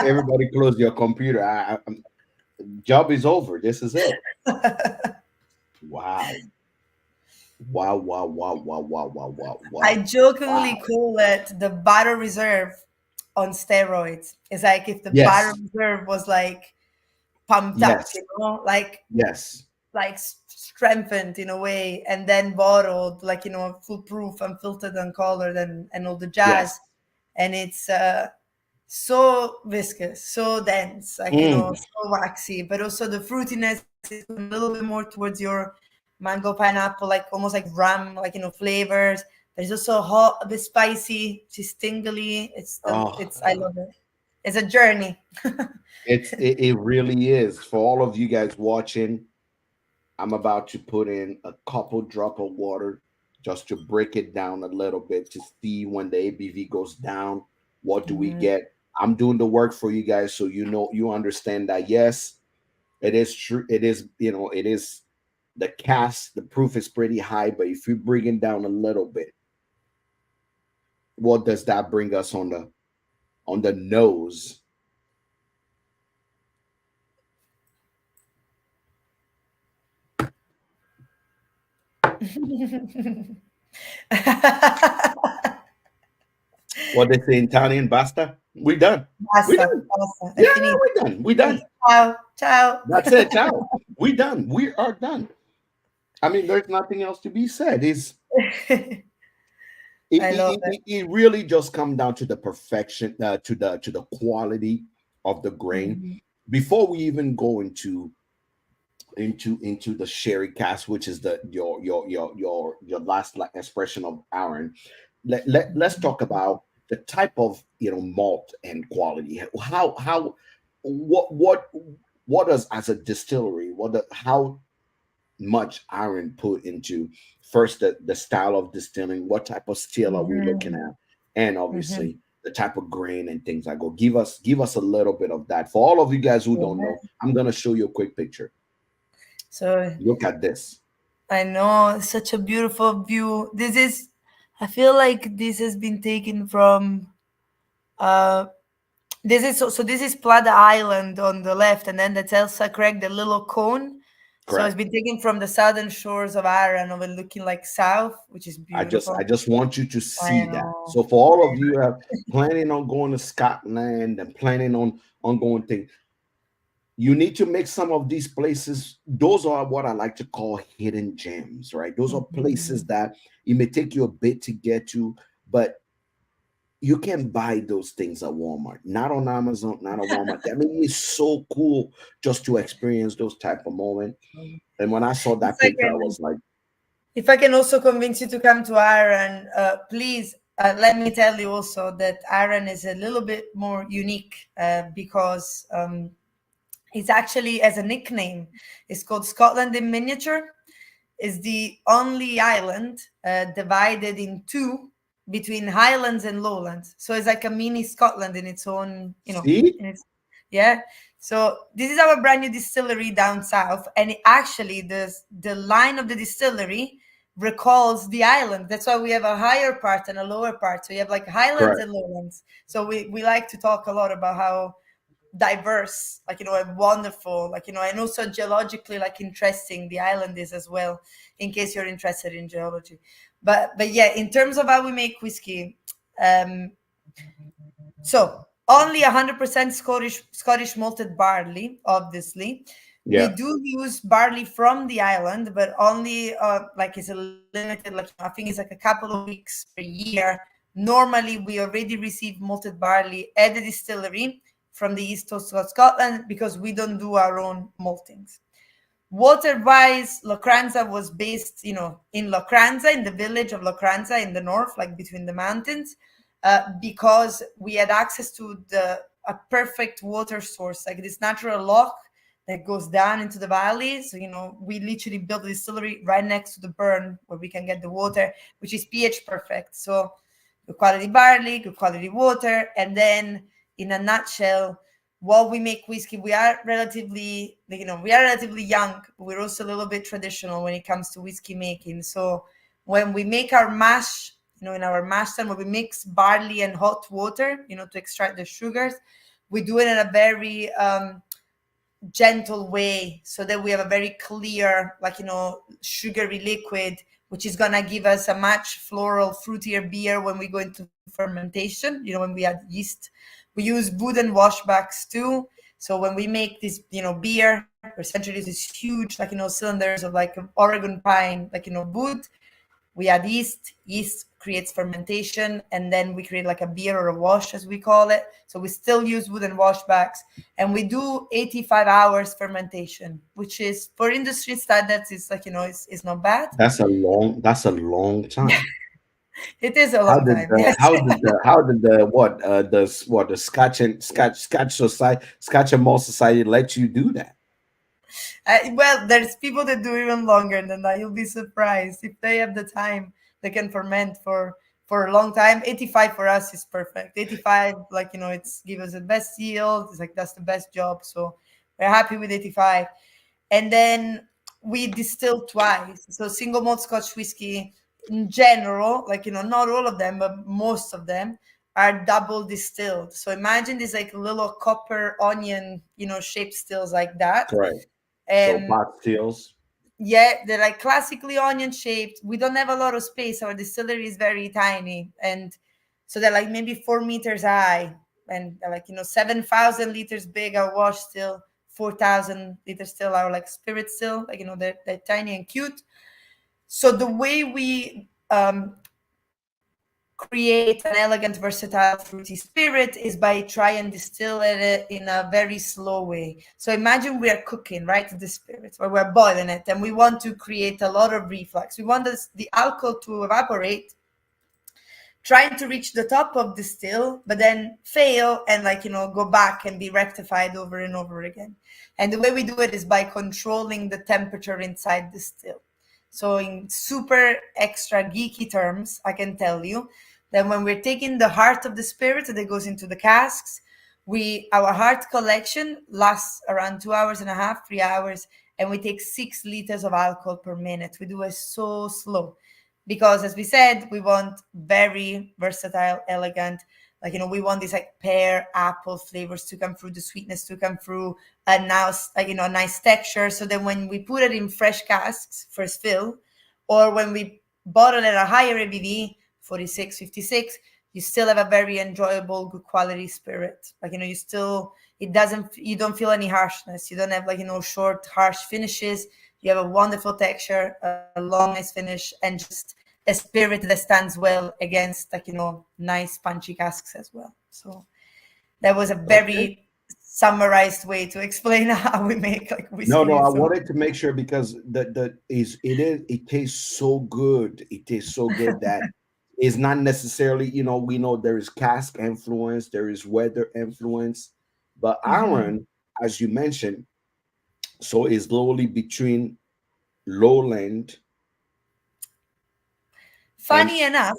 Everybody, close your computer. Job is over. This is it. Wow. Wow. Wow. Wow. Wow. Wow. Wow. Wow. I Wow. jokingly Wow. call it the battle reserve on steroids. It's like if the battle Yes. reserve was like pumped up, Yes. Yes. like strengthened in a way, and then bottled, like foolproof and filtered and colored and all the jazz. Yes. And it's so viscous, so dense, like Mm. so waxy, but also the fruitiness is going a little bit more towards your mango pineapple, like almost like rum, like flavors. There's also hot, a bit spicy, just tingly. It's I Oh, love it. It's a journey. it really is. For all of you guys watching, I'm about to put in a couple drop of water just to break it down a little bit to see when the ABV goes down, what do we Mhm. get? I'm doing the work for you guys so you understand that yes, it is true. It is, it is the cast, the proof is pretty high, but if you bring it down a little bit, what does that bring us on the nose? What they say in Italian, basta? We done. We Basta, done. basta, è Yeah, finito. we done. We done. Ciao, ciao. That's it. Ciao. We done. We are done. I mean, there's nothing else to be said. It, I love it, it. it, it really just come down to the perfection, to the quality of the grain. Mhm. Before we even go into the sherry cask, which is the your last expression of Aaron. Let's talk about the type of malt and quality. How what does, as a distillery, how much iron put into first the style of distilling, what type of still are we looking Mhm. at, and Mhm. obviously the type of grain and things like go. Give us a little bit of that. For all of you guys who don't know, Yeah. I'm gonna show you a quick picture. So Look at this. I know, such a beautiful view. I feel like this has been taken from, uh, this is Plata Island on the left, and then that's Elsa Craig, the little cone. So it's Correct. been taken from the southern shores of Arran, overlooking like south, which is I beautiful. just want you to I see that. know. So for all of you planning on going to Scotland and planning on going things, you need to make some of these places. Those are what I like to call hidden gems, right? Those are places Mhm. that it may take you a bit to get to, but you can buy those things at Walmart, not on Amazon, not on Walmart. I mean, it's so cool just to experience those type of moments. And when I saw If that I picture, I can, was like, if I can also convince you to come to Iran, please let me tell you also that Iran is a little bit more unique because it's actually as a nickname. It's called Scotland in miniature. Is the only island divided in two between highlands and lowlands. So it's like a mini Scotland in its own, see, in its yeah. So this is our brand new distillery down south, and actually the line of the distillery recalls the island. That's why we have a higher part and a lower part. So you have like highlands correct. and lowlands. So we like to talk a lot about how diverse, like and wonderful, like and also geologically like interesting the island is as well, in case you're interested in geology. But yeah, in terms of how we make whiskey, um so only 100% Scottish malted barley, obviously. We Yeah, do use barley from the island, but only like it's a limited, like I think it's like a couple of weeks per year. Normally we already receive malted barley at the distillery from the east coast of Scotland because we don't do our own maltings. Water-wise, Locranza was based, in Locranza, in the village of Locranza in the north, like between the mountains, because we had access to a perfect water source, like this natural loch that goes down into the valley. So, we literally built a distillery right next to the burn where we can get the water, which is pH perfect. So good quality barley, good quality water. And then, in a nutshell, while we make whiskey, we are relatively, we are relatively young, but we're also a little bit traditional when it comes to whiskey making. So when we make our mash, in our mash tun, when we mix barley and hot water, to extract the sugars, we do it in a very gentle way, so that we have a very clear, sugary liquid, which is gonna give us a much floral, fruitier beer when we go into fermentation. When we add yeast, we use wooden washbacks too. So when we make this, beer, we're essentially these huge, cylinders of Oregon pine, wood. We add yeast. Yeast creates fermentation, and then we create like a beer or a wash, as we call it. So we still use wooden washbacks, and we do 85 hours fermentation, which is, for industry standards, it's it's not bad. That's a long time. It is a How long did time, the yes. how did the how did the what the Scotch Society, Scotch and Malt Society let you do that? Well, there's people that do even longer than that. You'll be surprised if they have the time. They can ferment for a long time. 85 for us is perfect. 85, it's give us the best yield. It's like that's the best job. So we're happy with 85. And then we distill twice. So single malt Scotch whiskey in general, not all of them, but most of them are double distilled. So imagine these like little copper onion, shaped stills like that. Correct. So Um, box stills. yeah, they're like classically onion shaped. We don't have a lot of space. Our distillery is very tiny, and so they're like maybe 4 meters high, and they're 7,000 liters big. Our wash still 4,000 liters still. Our spirit still, they're tiny and cute. So the way we create an elegant, versatile, fruity spirit is by try and distill it in a very slow way. So imagine we are cooking, right, the spirit, or we're boiling it, and we want to create a lot of reflux. We want the alcohol to evaporate, trying to reach the top of the still, but then fail and go back and be rectified over and over again. And the way we do it is by controlling the temperature inside the still. So in super extra geeky terms, I can tell you that when we're taking the heart of the spirit that goes into the casks, our heart collection lasts around 2 hours and a half, 3 hours, and we take 6 liters of alcohol per minute. We do it so slow because, as we said, we want very versatile, elegant, we want these pear, apple flavors to come through, the sweetness to come through, and now a nice texture, so that when we put it in fresh casks first fill, or when we bottle at a higher ABV, 46, 56, you still have a very enjoyable, good quality spirit. You don't feel any harshness. You don't have short, harsh finishes. You have a wonderful texture, a long, nice finish, and just a spirit that stands well against nice punchy casks as well. So that was a Okay. very summarized way to explain how we make No, no, whiskey. I So wanted to make sure because it tastes so good. It tastes so good that it's not necessarily, we know there is cask influence, there is weather influence, but mhm. Aaron, as you mentioned, so is literally between lowland and Funny enough,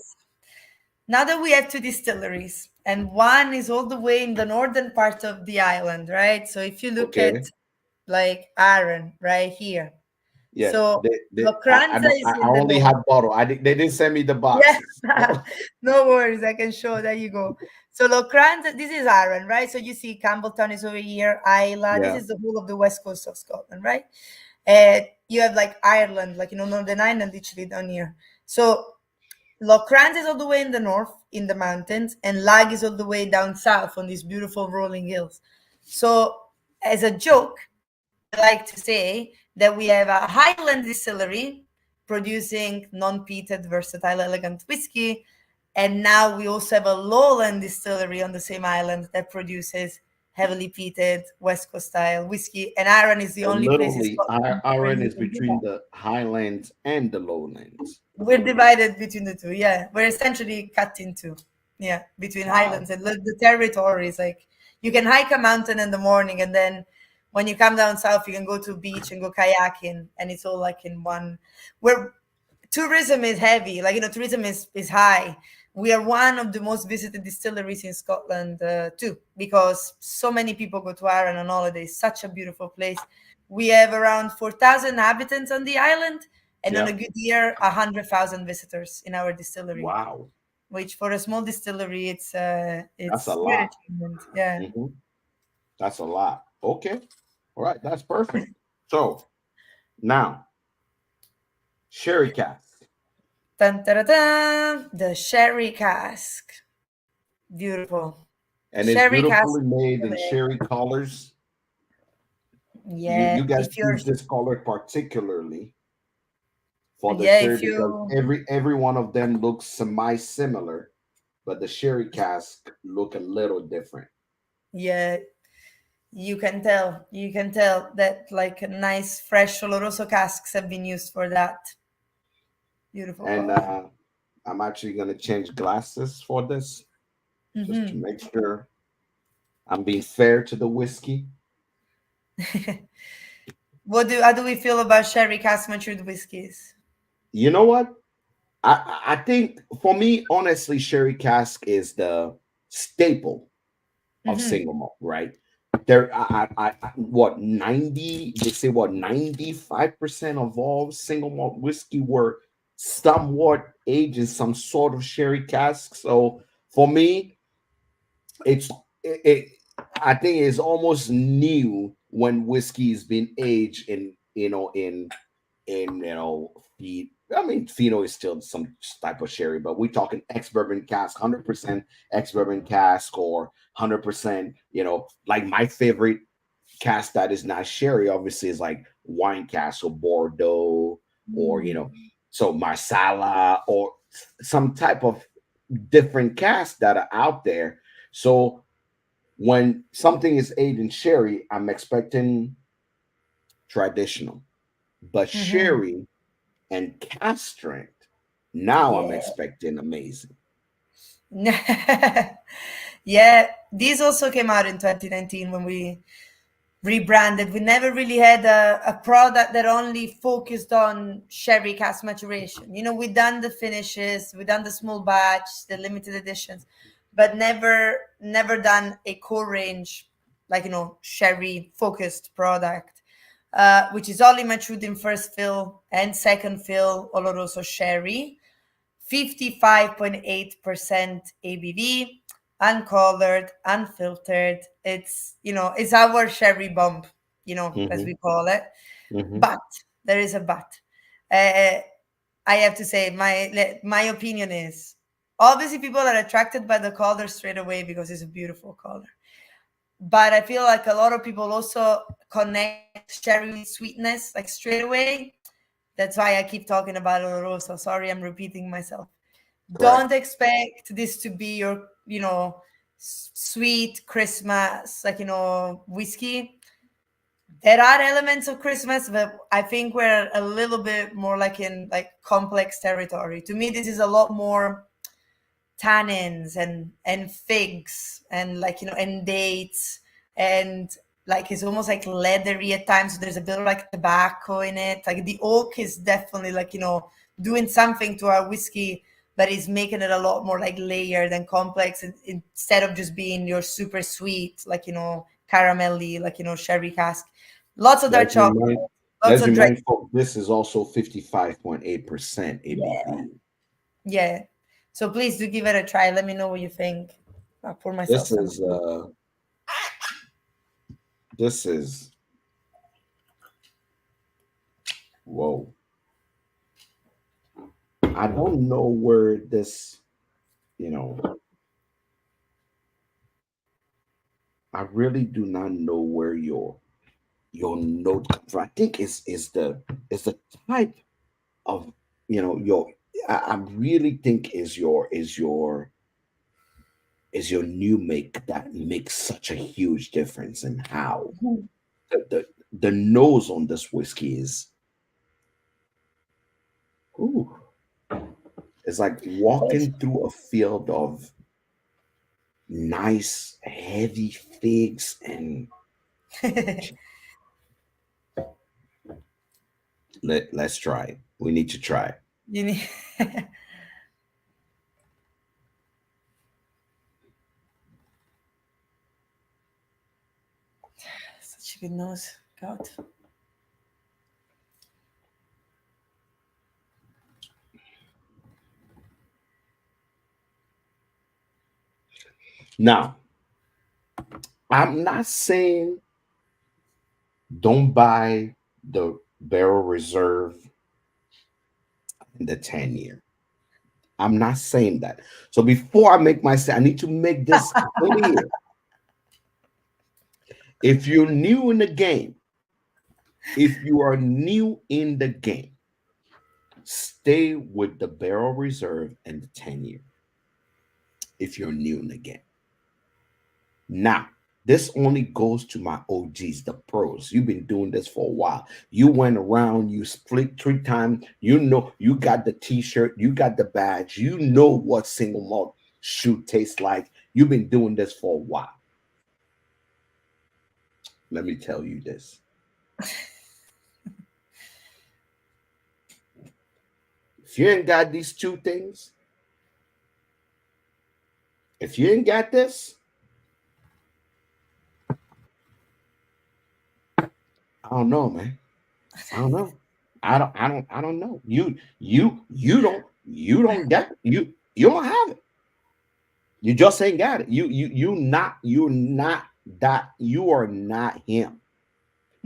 now that we have two distilleries, and one is all the way in the northern part of the island, right? So if you look at okay. Arran right here, Yeah, so I Locranza don't, is I in the only north. have bottle. They didn't send me the Yeah, boxes. So, no worries. I can show. There you go. So Locranza, this is Arran, right? So you see Campbelltown is over here. Isla, this yeah, is the whole of the west coast of Scotland, right? You have Ireland, Northern Ireland, literally down here. So Lockrant is all the way in the north, in the mountains, and Lag is all the way down south on these beautiful rolling hills. So, as a joke, I like to say that we have a highland distillery producing non-peated, versatile, elegant whiskey, and now we also have a lowland distillery on the same island that produces heavily peated West Coast style whiskey. And Arran is the so only place in literally, Scotland where Ireland you is can do between that. the highlands and the lowlands. We're divided between the two. Yeah, we're essentially cut in two. Yeah, between Wow. highlands and the territory is you can hike a mountain in the morning, and then when you come down south, you can go to a beach and go kayaking, and it's all in one. Where tourism is heavy, tourism is high, we are one of the most visited distilleries in Scotland too, because so many people go to Arran on holiday. It's such a beautiful place. We have around 4,000 inhabitants on the island, and on a Yeah. good year, 100,000 visitors in our distillery. Wow. Which for a small distillery, That's a it's great lot. achievement. Yeah. Hmm. That's a lot. Okay. All right. That's perfect. So now, sherry cask. Dun, dun, dun, dun. The sherry cask. Beautiful. And it's Sherry cask. beautifully made in sherry colors. You Yeah. guys If you're, choose this color particularly for the yeah, sherry if because you, every one of them looks semi similar, but the sherry cask look a little different. yeah, you can tell that like nice fresh oloroso casks have been used for that beautiful And color. I'm actually gonna change glasses for this just to Hmm. make sure I'm being fair to the whiskey. How do we feel about sherry cask matured whiskeys? You know what? I think for me, honestly, sherry cask is the staple of Hmm. single malt, right? There, what 90? They say what 95% of all single malt whiskey were somewhat aged in some sort of sherry cask. So for me, it's it I think it's almost new when whiskey is being aged in feed. I mean, Fino is still some type of sherry, but we're talking ex bourbon cask, 100% ex bourbon cask, or 100%. Like my favorite cask that is not sherry, obviously, is like wine cask or Bordeaux, or so Marsala, or some type of different casts that are out there. So when something is aged in sherry, I'm expecting traditional, but Hmm. sherry and cast strength. Now I'm Yeah. expecting amazing. Yeah, these also came out in 2019 when we rebranded. We never really had a product that only focused on sherry cask maturation. We done the finishes, we done the small batch, the limited editions, but never done a core range like sherry focused product, which is only matured in first fill and second fill oloroso sherry, 55.8% ABV, uncolored, unfiltered. It's our sherry bomb, as we Hmm. call it. Hmm. But there is a but. Uh, I have to say, my opinion is obviously people are attracted by the color straight away because it's a beautiful color. But I feel like a lot of people also connect sherry with sweetness like straight away. That's why I keep talking about Oloroso. Sorry, I'm repeating myself. Don't Correct. expect this to be your sweet Christmas whiskey. There are elements of Christmas, but I think we're a little bit more like in like complex territory. To me, this is a lot more tannins and figs and and dates, and like it's almost like leathery at times. So there's a bit of like tobacco in it. Like the oak is definitely doing something to our whiskey, but is making it a lot more like layered and complex, instead of just being your super sweet caramelly sherry cask. Lots of dark Let's chocolate, remind, lots let's of dry. remind folks this is also 55.8% Yeah, ABV. yeah. So please do give it a try. Let me know what you think. I'll pour myself This some. is this is whoa. I don't know where this, you know, I really do not know where your note comes from. I think is the type of your I really think is your new make that makes such a huge difference in how the nose on this whiskey is ooh, it's like walking through a field of nice heavy figs and let's try it. We need to try it. You need. Chicken nose. God. Now, I'm not saying don't buy the barrel reserve in the 10 year. I'm not saying that. So before I make my say, I need to make this clear. If you're new in the game, if you are new in the game, stay with the barrel reserve and the 10 year. If you're new in the game. Now, this only goes to my OGs, the pros. You've been doing this for a while. You went around, you split 3 times. You know, you got the t-shirt, you got the badge, you know what single malt shoot tastes like. You've been doing this for a while. Let me tell you this. If you ain't got these two things, if you ain't got this, I don't know, man. I don't know. I don't know. You don't get you don't have it. You just ain't got it. You're not that you are not him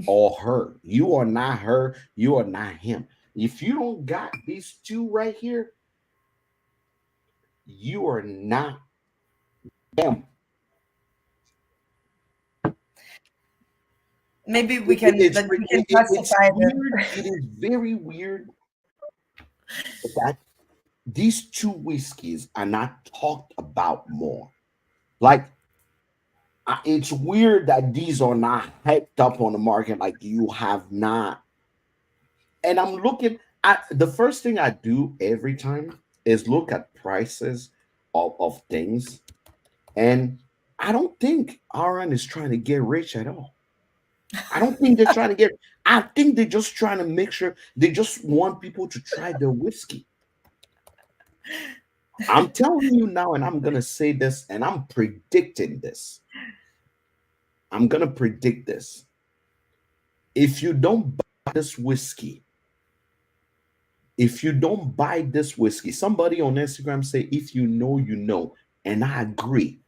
or her. You are not her. You are not him. If you don't got these two right here, you are not them. Maybe we It, can it's that we can it's classify weird. It is very weird that these two whiskeys are not talked about more. Like it's weird that these are not hyped up on the market. Like you have not. And I'm looking at the first thing I do every time is look at prices of things. And I don't think Arran is trying to get rich at all. I don't think they're trying to get, I think they're just trying to make sure they just want people to try their whiskey. I'm telling you now, and I'm gonna say this, and I'm predicting this. I'm gonna predict this. If you don't buy this whiskey, if you don't buy this whiskey, somebody on Instagram say, if you know, you know. And I agree.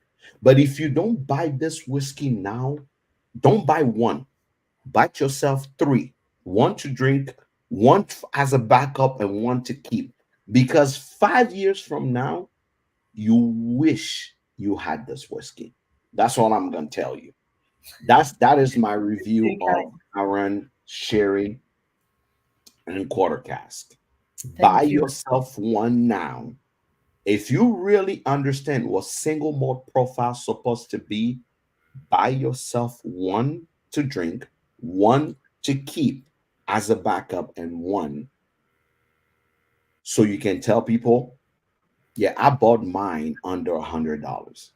But if you don't buy this whiskey now, don't buy one. Buy yourself three. One to drink, one as a backup, and one to keep. Because 5 years from now, you wish you had this whiskey. That's all I'm gonna tell you. That is my review it. of Arran Sherry and Quarter Cask. Buy Thank you. yourself one now. If you really understand what single malt profile is supposed to be, buy yourself one to drink, one to keep as a backup, and one so you can tell people, yeah, I bought mine under $100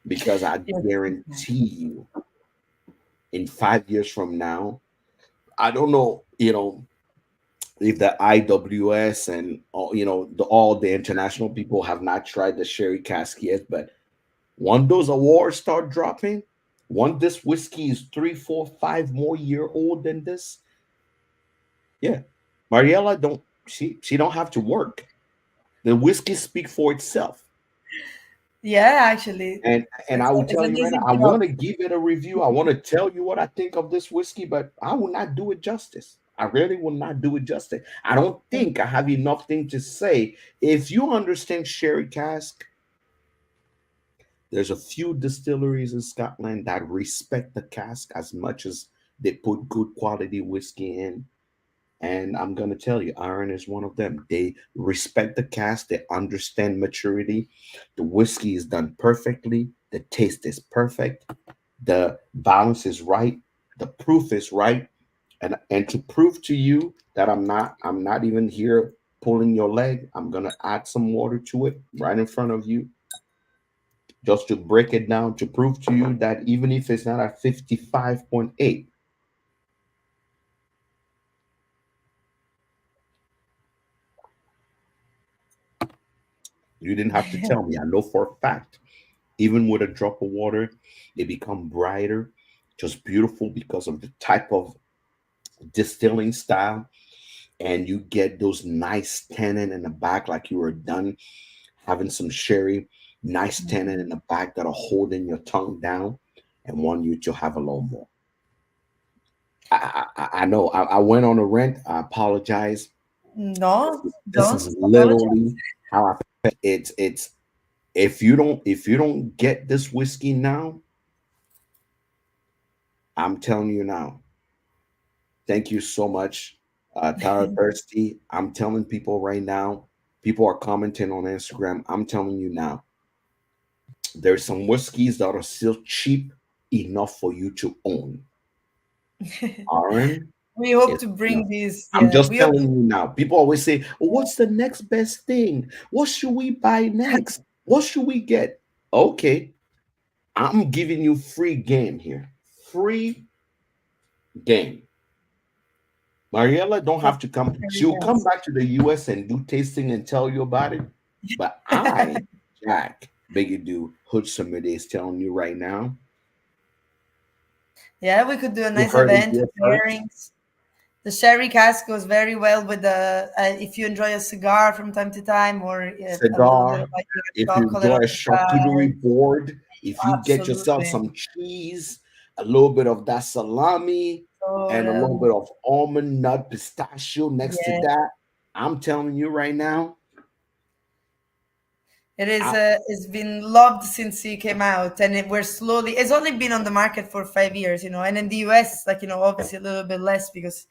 because I Yes. guarantee you, in 5 years from now, I don't know, if the IWS and all the international people have not tried the sherry cask yet, but once those awards start dropping, once this whiskey is 3, 4, 5 more year old than this, yeah, Mariella don't she don't have to work. The whiskey speak for itself. Yeah, actually, And I will it's tell an you right easy now, I job. want to give it a review. I want to tell you what I think of this whiskey, but I will not do it justice. I really will not do it justice. I don't think I have enough thing to say. If you understand sherry cask, there's a few distilleries in Scotland that respect the cask as much as they put good quality whiskey in. And I'm going to tell you, Arran is one of them. They respect the cask, they understand maturity. The whiskey is done perfectly, the taste is perfect, the balance is right, the proof is right. And to prove to you that I'm not even here pulling your leg, I'm going to add some water to it right in front of you just to break it down to prove to you that even if it's not at 55.8, you didn't have to tell me. I know for a fact, even with a drop of water, it become brighter. just beautiful because of the type of distilling style, and you get those nice tannin in the back, like you were done having some sherry, nice tannin in the back that are holding your tongue down and want you to have a little more. I know I went on a rant. I apologize. No, This don't is apologize. literally how I feel. It's if you don't get this whiskey now, I'm telling you now. Thank you so much, Tara Thirsty. I'm telling people right now. People are commenting on Instagram. I'm telling you now. There's some whiskeys that are still cheap enough for you to own. Aaron We hope is to enough. bring this. I'm Yeah, just we hope. telling you now. People always say, "Oh, what's the next best thing? What should we buy next? What should we get?" Okay, I'm giving you free game here. Free game. Mariella don't have to come. Very She'll come nice. back to the US and do tasting and tell you about it. But I, Jack, Biggie do Hood Sommelier is telling you right now. Yeah, we could do a You nice heard it event here with first. pairings. The sherry cask goes very well with the if you enjoy a cigar from time to time, or a little bit of Cigar. like If you chocolate enjoy on a the side. charcuterie board, if you get yourself Absolutely. some cheese, a little bit of that salami, and a little Totally. bit of almond nut pistachio next to Yeah. that, I'm telling you right now, It is. I, It's been loved since he came out, and we're slowly. It's only been on the market for 5 years, and in the US, like obviously a little bit less because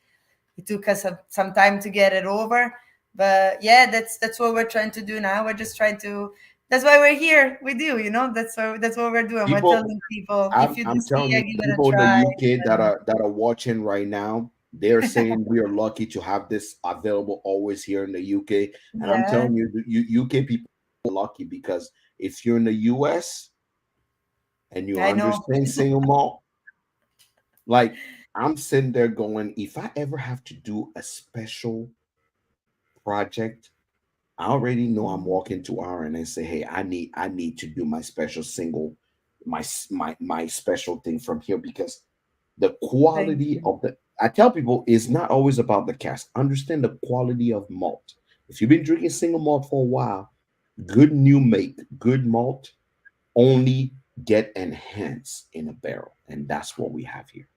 it took us some time to get it over. But yeah, that's what we're trying to do now. We're just trying to. That's why we're here. We do, that's what we're doing. We're people telling people if I'm you do I'm see, telling I you, give it a people in the try. UK And that are watching right now, they're saying we are lucky to have this available always here in the UK. And I'm yeah, telling you, the UK people are lucky because if you're in the US and you I know. understand single malt, like I'm sitting there going, if I ever have to do a special project, I already know I'm walking to Aaron and say, hey, I need to do my special single, my special thing from here because the Thank quality you. of the I tell people it's not always about the cask. Understand the quality of malt. If you've been drinking single malt for a while, good new make, good malt only get enhanced in a barrel. And that's what we have here.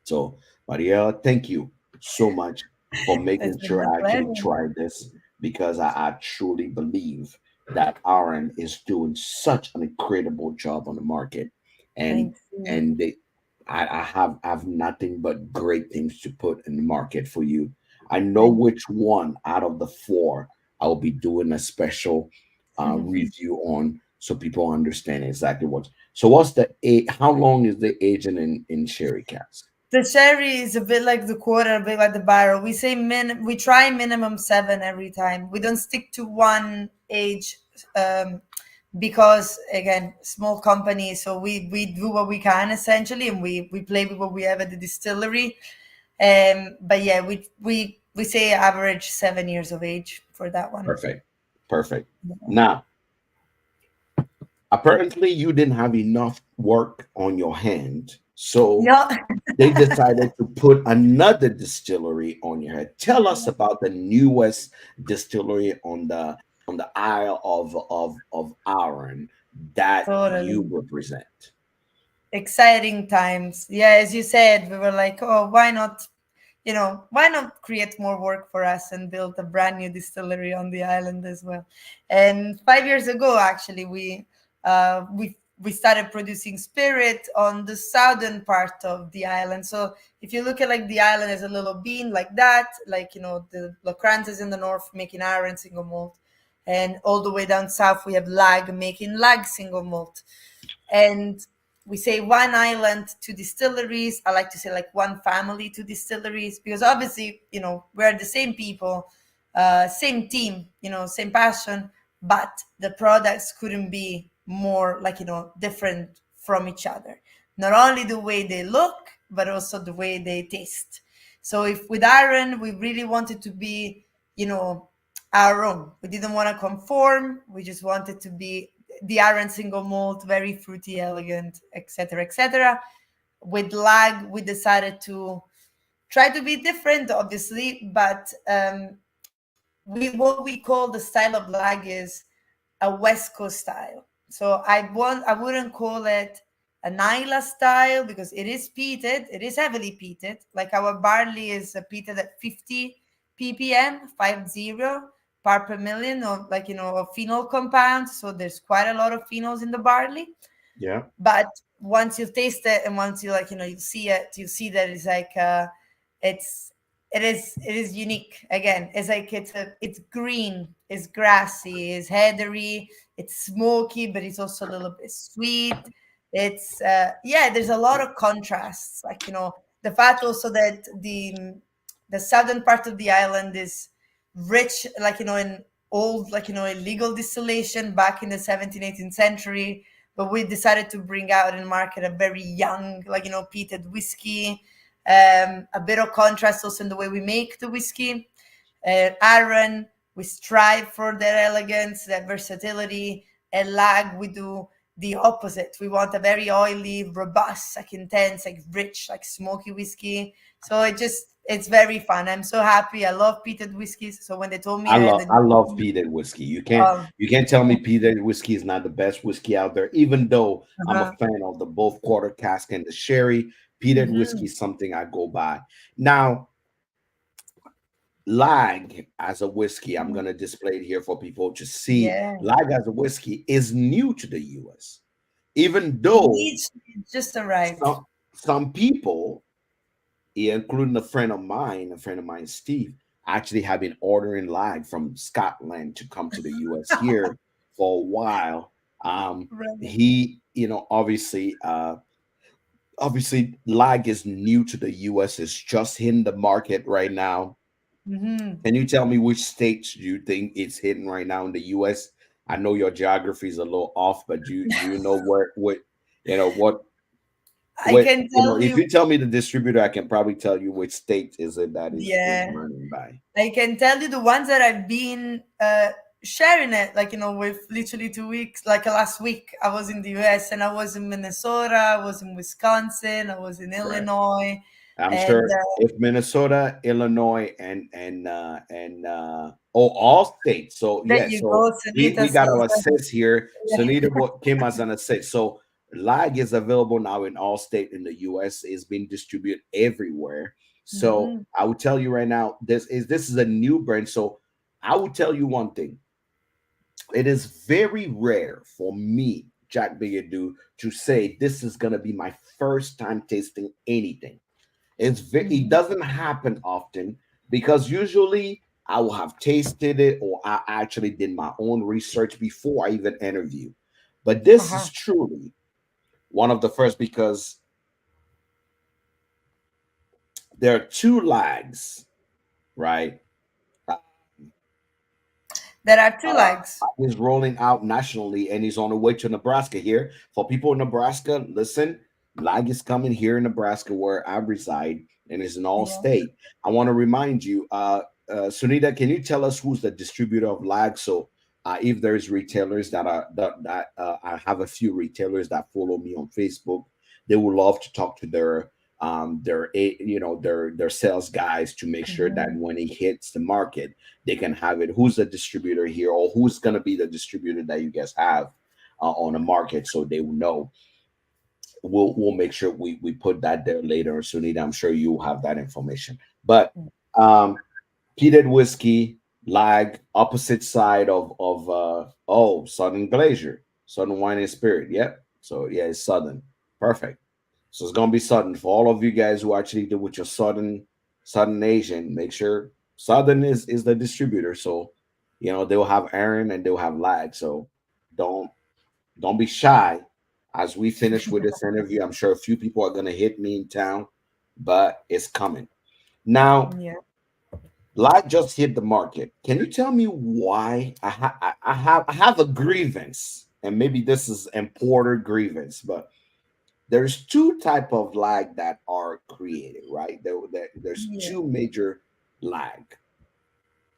So, Mariella, thank you so much for It's making been my sure I can pleasure. try this because I truly believe that Aaron is doing such an incredible job on the market, and Thank you. and they, I have nothing but great things to put in the market for you. I know Thank which one out of the four I'll be doing a special you. review on, so people understand exactly what. So, what's the age? How long is the aging in sherry cask? The sherry is a bit like the quarter, a bit like the barrel. We say we try minimum 7 every time. We don't stick to one age, because again, small company, so we do what we can essentially, and we play with what we have at the distillery. But yeah, we say average 7 years of age for that one. Perfect. Perfect. Now, apparently, you didn't have enough work on your hand. So Yeah. they decided to put another distillery on your head. Tell us about the newest distillery on the Isle of Arran that you Totally. represent. Exciting times. Yeah, as you said, we were like, oh, why not create more work for us and build a brand new distillery on the island as well? And 5 years ago, actually, we started producing spirit on the southern part of the island. So if you look at like the island as a little bean like that, like the Locrance is in the north making Arran single malt, and all the way down south we have Lag making Lag single malt. And we say one island, two distilleries. I like to say like one family, two distilleries, because obviously, we're the same people, same team, same passion, but the products couldn't be more like, different from each other. Not only the way they look, but also the way they taste. So if with Iron, we really wanted to be, you know, our own. We didn't want to conform. We just wanted to be the Iron single malt, very fruity, elegant, etc., etc. with Lag, we decided to try to be different, obviously, but we what we call the style of Lag is a West Coast style. So I wouldn't call it an Isla style because it is peated. It is heavily peated. Like our barley is peated at 50 ppm, 50 part per million of, like, of phenol compounds. So there's quite a lot of phenols in the barley. Yeah. But once you taste it and once you, like, you see it, you see that it's like it's it is unique. Again, it's like it's green, it's grassy, it's heathery, it's smoky, but it's also a little bit sweet. It's yeah, there's a lot of contrasts, like, the fact also that the southern part of the island is rich, like, in old, like, illegal distillation back in the 17th, 18th century. But we decided to bring out and market a very young, like, peated whiskey. A bit of contrast also in the way we make the whiskey. Arran, we strive for that elegance, that versatility. And Lag, we do the opposite. We want a very oily, robust, like intense, like rich, like smoky whiskey. So it's very fun. I'm so happy. I love peated whiskeys. So when they told me I I had love the I love peated whiskey. um, You can't tell me peated whiskey is not the best whiskey out there. Even though I'm a uh-huh. fan of the both quarter cask and the sherry, peated whiskey Hmm. is something I go by. Now, Lag as a whiskey, I'm gonna display it here for people to see. Yeah. Lag as a whiskey is new to the US. Even though Indeed, she just arrived. some people, yeah, including a friend of mine, Steve, actually have been ordering Lag from Scotland to come to the US here for a while. Right. He, obviously Lag is new to the US, it's just hitting the market right now. Hmm. Can you tell me which states you think it's hitting right now in the US? I know your geography is a little off, but do you know where what you know I what can tell if you, you tell me the distributor, I can probably tell you which state is it that is yeah, running by. I can tell you the ones that I've been sharing it, like, with literally 2 weeks. Like last week, I was in the US and I was in Minnesota, I was in Wisconsin, I was in Right. Illinois, I'm and sure if Minnesota, Illinois, all states. So there yeah, you so go, we Sunita. got our assist here. Yeah. Sunita what came as an assist. So Lag is available now in all state in the US. It's being distributed everywhere. So Mhm. I will tell you right now, this is a new brand. So I will tell you one thing. It is very rare for me, Jack Bigadoo, to say this is gonna be my first time tasting anything. It Mhm. doesn't happen often because usually I will have tasted it or I actually did my own research before I even interview. But this Uh-huh. is truly one of the first because there are two lags, right? There are two legs. He's rolling out nationally and he's on the way to Nebraska here. For people in Nebraska, listen, Lag is coming here in Nebraska where I reside and it's an all Yeah. state. I want to remind you, Sunita, can you tell us who's the distributor of Lag? So if there's retailers I have a few retailers that follow me on Facebook, they would love to talk to their sales guys to make sure that Mhm. when it hits the market they can have it. Who's the distributor here, or who's going to be the distributor that you guys have on the market, so they will know. We'll make sure we put that there later, Sunita. I'm sure you will have that information. But um, peated whiskey, Lag, opposite side of Southern Glacier, Southern Wine and Spirit. Yep. So yeah, it's Southern. Perfect. So it's gonna be Southern for all of you guys who actually do with your Southern Asian. Make sure Southern is the distributor. So they'll have Aaron and they'll have Lag. So don't don't be shy. As we finish with this interview, I'm sure a few people are gonna hit me in town, but it's coming. Now, Yeah. Lag just hit the market. Can you tell me why I have a grievance, and maybe this is importer grievance, but there's two type of lag that are created, right? There's Yeah. two major lag.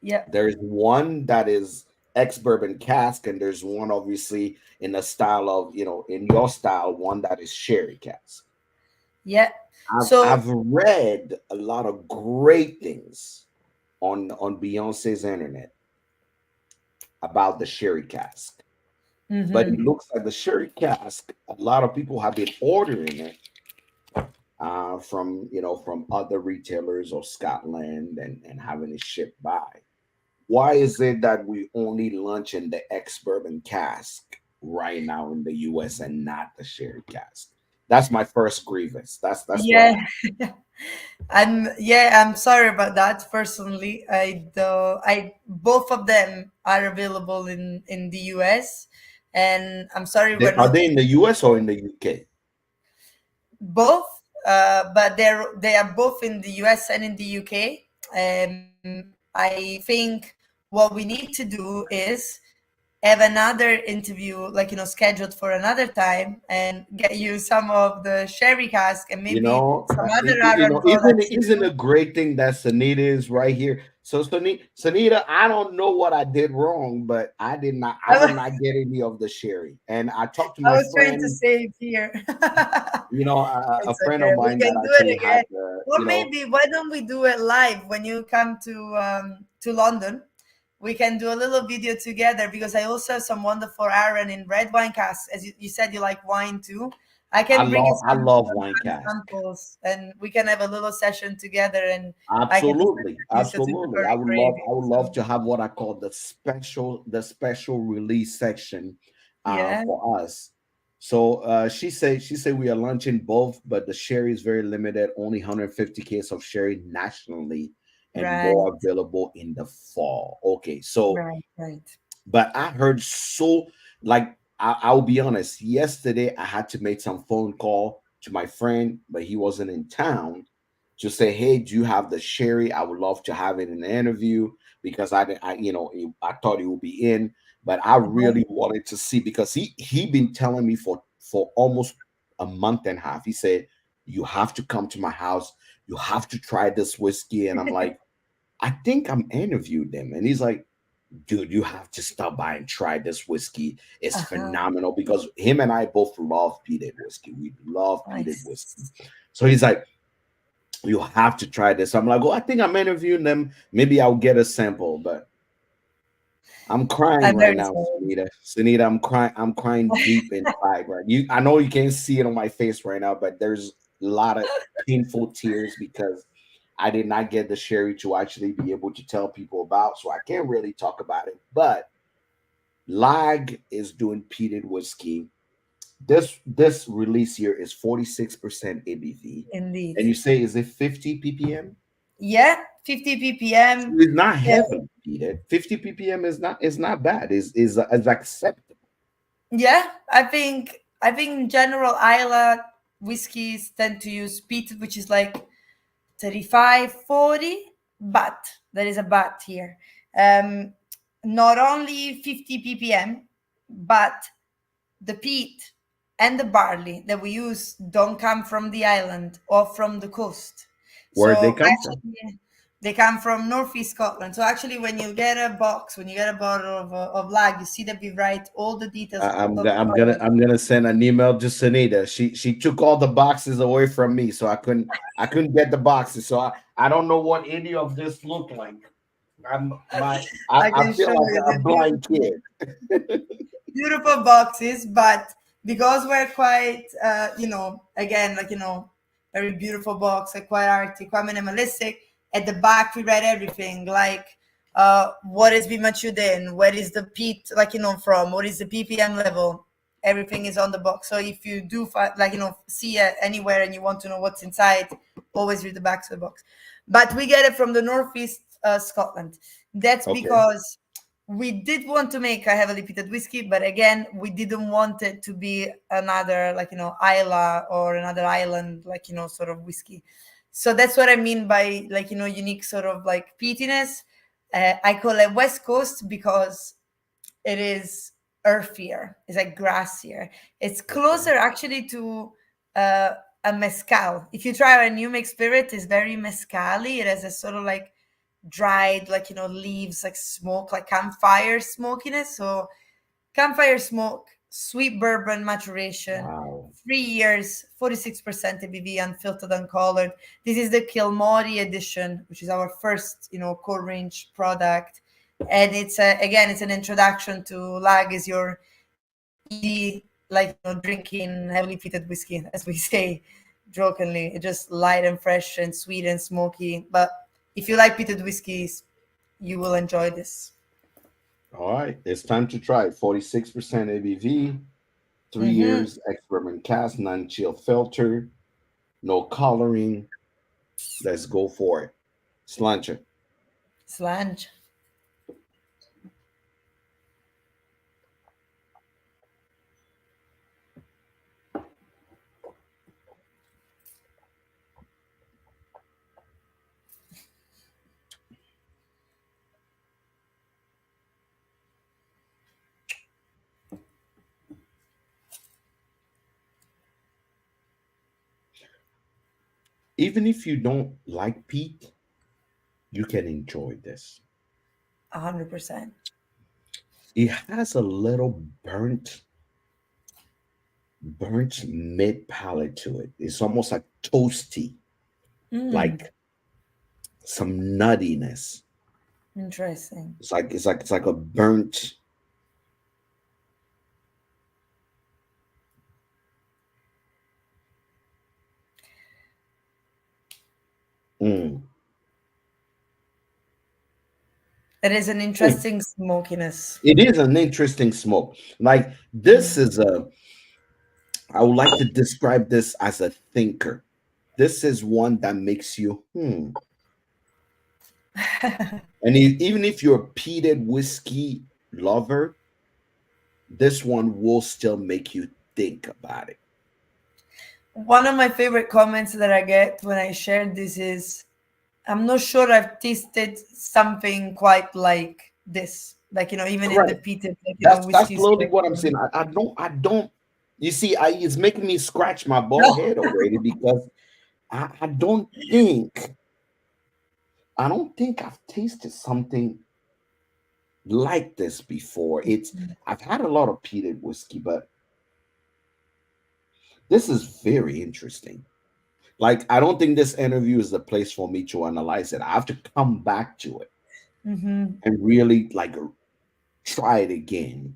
Yeah. There's one that is ex bourbon cask, and there's one obviously in the style of in your style, one that is sherry cask. Yeah. I've So, read a lot of great things on Beyonce's internet about the sherry cask, but it mhm. looks like the sherry cask. A lot of people have been ordering it from from other retailers or Scotland and having it shipped by. Why is it that we only launching the ex bourbon cask right now in the U.S. and not the sherry cask? That's my first grievance. That's what I. Yeah. I'm sorry about that. Personally, I both of them are available in the US, and I'm sorry we're Are not they in the U.S. or in the U.K.? both, but they are both in the US and in the UK. I think what we need to do is have another interview, like scheduled for another time, and get you some of the sherry cask and maybe some other Arran products. Isn't a great thing that Sanita is right here. So Sanita, I don't know what I did wrong, but I I did was, not get any of the sherry. And I talked to I my was trying to friend, save here. a It's friend okay. of We mine can that do actually it had again. Or maybe why don't we do it live when you come to London? We can do a little video together because I also have some wonderful Aaron in red wine casks. As you said, you like wine too. I can bring you I some love wine cask. samples, and we can have a little session together. And I can just Absolutely, introduce you to the absolutely. curry gravy. I would love So to have what I call the special release section yeah, for us. So she said we are launching both, but the sherry is very limited, only 150 cases of sherry nationally, and right, more available in the fall. Okay, so right, right. but I heard so like I'll be honest. Yesterday, I had to make some phone call to my friend, but he wasn't in town to say, "Hey, do you have the sherry? I would love to have it in the interview because I didn't, I thought he would be in, but I Uh-huh. really wanted to see because he been telling me for almost a month and a half. He said, "You have to come to my house. You have to try this whiskey," and I'm like, "I think I'm interviewed them," and he's like, dude, you have to stop by and try this whiskey. It's Uh-huh. phenomenal because him and I both love peated whiskey. We love peated whiskey. Nice. So he's like, you have to try this. I'm like, oh, I think I'm interviewing them. Maybe I'll get a sample, but I'm crying I'm right very now, sorry. Sunita. Sunita, I'm crying. I'm crying deep inside, right? I know you can't see it on my face right now, but there's a lot of painful tears because I did not get the sherry to actually be able to tell people about, so I can't really talk about it. But Lag is doing peated whiskey. This release here is 46% ABV. Indeed. And you say is it 50 ppm? Yeah, 50 So ppm. it's not Yeah, heavy peated. 50 ppm is not bad. Is acceptable. yeah. I think in general Isla whiskeys tend to use peat, which is like 35, 40. But there is a but here. Um, Not only 50 ppm, but the peat and the barley that we use don't come from the island or from the coast. Where they So come from. actually, they come from northeast Scotland. So actually, when you get a bottle of lag, you see that we write all the details all on the bottle. I'm gonna send an email to Sunita. She took all the boxes away from me, so I couldn't get the boxes. So I don't know what any of this looked like. I I can feel show like you a the blind kid. beautiful boxes, but because we're quite, again, like, very beautiful box, like quite arty, quite minimalistic. At the back, we read everything, like what is been matured in, where is the peat, like, from, what is the ppm level. Everything is on the box. So if you do like, see it anywhere and you want to know what's inside, always read the back of the box. But we get it from the northeast Scotland. That's Okay. because we did want to make a heavily peated whiskey, but again, we didn't want it to be another, like, Isla or another island, like, sort of whiskey. So that's what I mean by, like, unique sort of like peatiness. I call it West Coast because it is earthier, it's like grassier. It's Okay. closer actually to uh, a mezcal. If you try a new make spirit, it's very mezcally. It has a sort of like dried, like, leaves, like smoke, like campfire smokiness. So campfire smoke sweet bourbon maturation, Wow. 3 years, 46% ABV, unfiltered, uncolored. This is the Kilmori edition, which is our first, core range product. And again, it's an introduction to lag is your easy, like, drinking heavily peated whiskey, as we say jokingly. It's just light and fresh and sweet and smoky. But if you like peated whiskeys, you will enjoy this. All right, it's time to try it. 46% ABV, 3 years, Mm-hmm. experiment cast, non chill filter, no coloring. Let's go for it. Slancha. Slange. Even if you don't like peat, you can enjoy this. 100%. It has a little burnt mid palate to it. It's almost like toasty, Mm, like some nuttiness. interesting. It's like a burnt. Mm. It is an Mm. interesting smokiness. It is an interesting smoke. Like this is a. I would like to describe this as a thinker. This is one that makes you And even if you're a peated whiskey lover, this one will still make you think about it. One of my favorite comments that I get when I share this is, I'm not sure I've tasted something quite like this. Like, even in the Correct. peated, like, That's whiskey slowly what I'm spectrum. saying. I don't. You see, it's making me scratch my bald head already because I don't think I've tasted something like this before. I've had a lot of peated whiskey, but this is very interesting. Like, I don't think this interview is the place for me to analyze it. I have to come back to it Mm-hmm. and really like try it again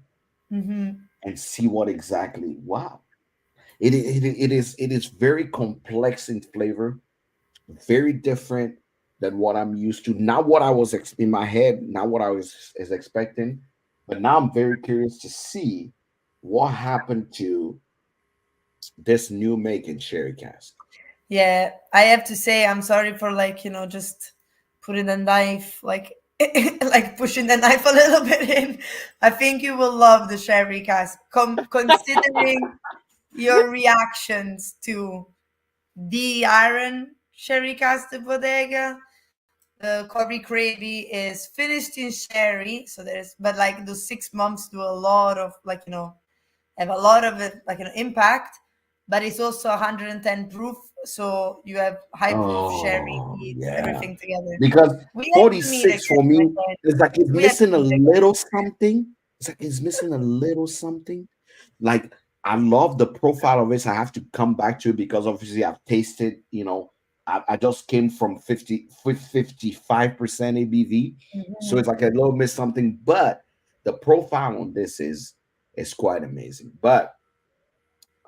Mm-hmm. and see what exactly. Wow, it is very complex in flavor, very different than what I'm used to. Not what I was in my head, not what I was is expecting, but now I'm very curious to see what happened to this new make in sherry cask. Yeah, I have to say, I'm sorry for, like, just putting the knife, like, like pushing the knife a little bit in. I think you will love the sherry cask, considering your reactions to the Iron Sherry Cask de Bodega. The Corby Gravy is finished in sherry, so but like those 6 months do a lot of, like, have a lot of it, like, impact. But it's also 110 proof, so you have high proof sherry, Oh, peat, yeah. everything together. Because We have to meet 46 again, for my me friend. is like it's We have to missing a meet again. little something. It's like it's missing a little something. Like, I love the profile of it. I have to come back to it because obviously I've tasted. I just came from 55% ABV. So it's Mhm. like a little miss something. But the profile on this is quite amazing. But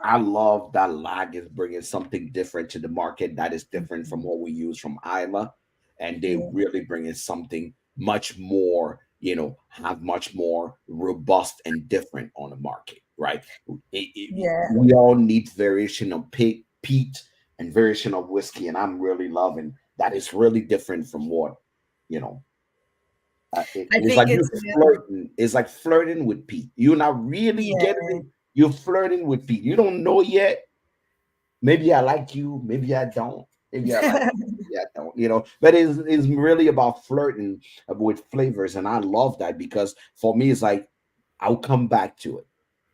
I love that Lag is bringing something different to the market that is different from what we use from Isla, and they Yeah, really bringing something much more, have much more robust and different on the market, right? yeah. We all need variation of peat and variation of whiskey, and I'm really loving that. It's really different from what you know I it's think like you're it's flirting. It's like flirting with Pete. You're not really getting yeah. it. You're flirting with Pete. You don't know yet. Maybe I like you. Maybe I don't. Maybe I like you. Maybe I don't. But it's really about flirting with flavors, and I love that because for me, it's like I'll come back to it,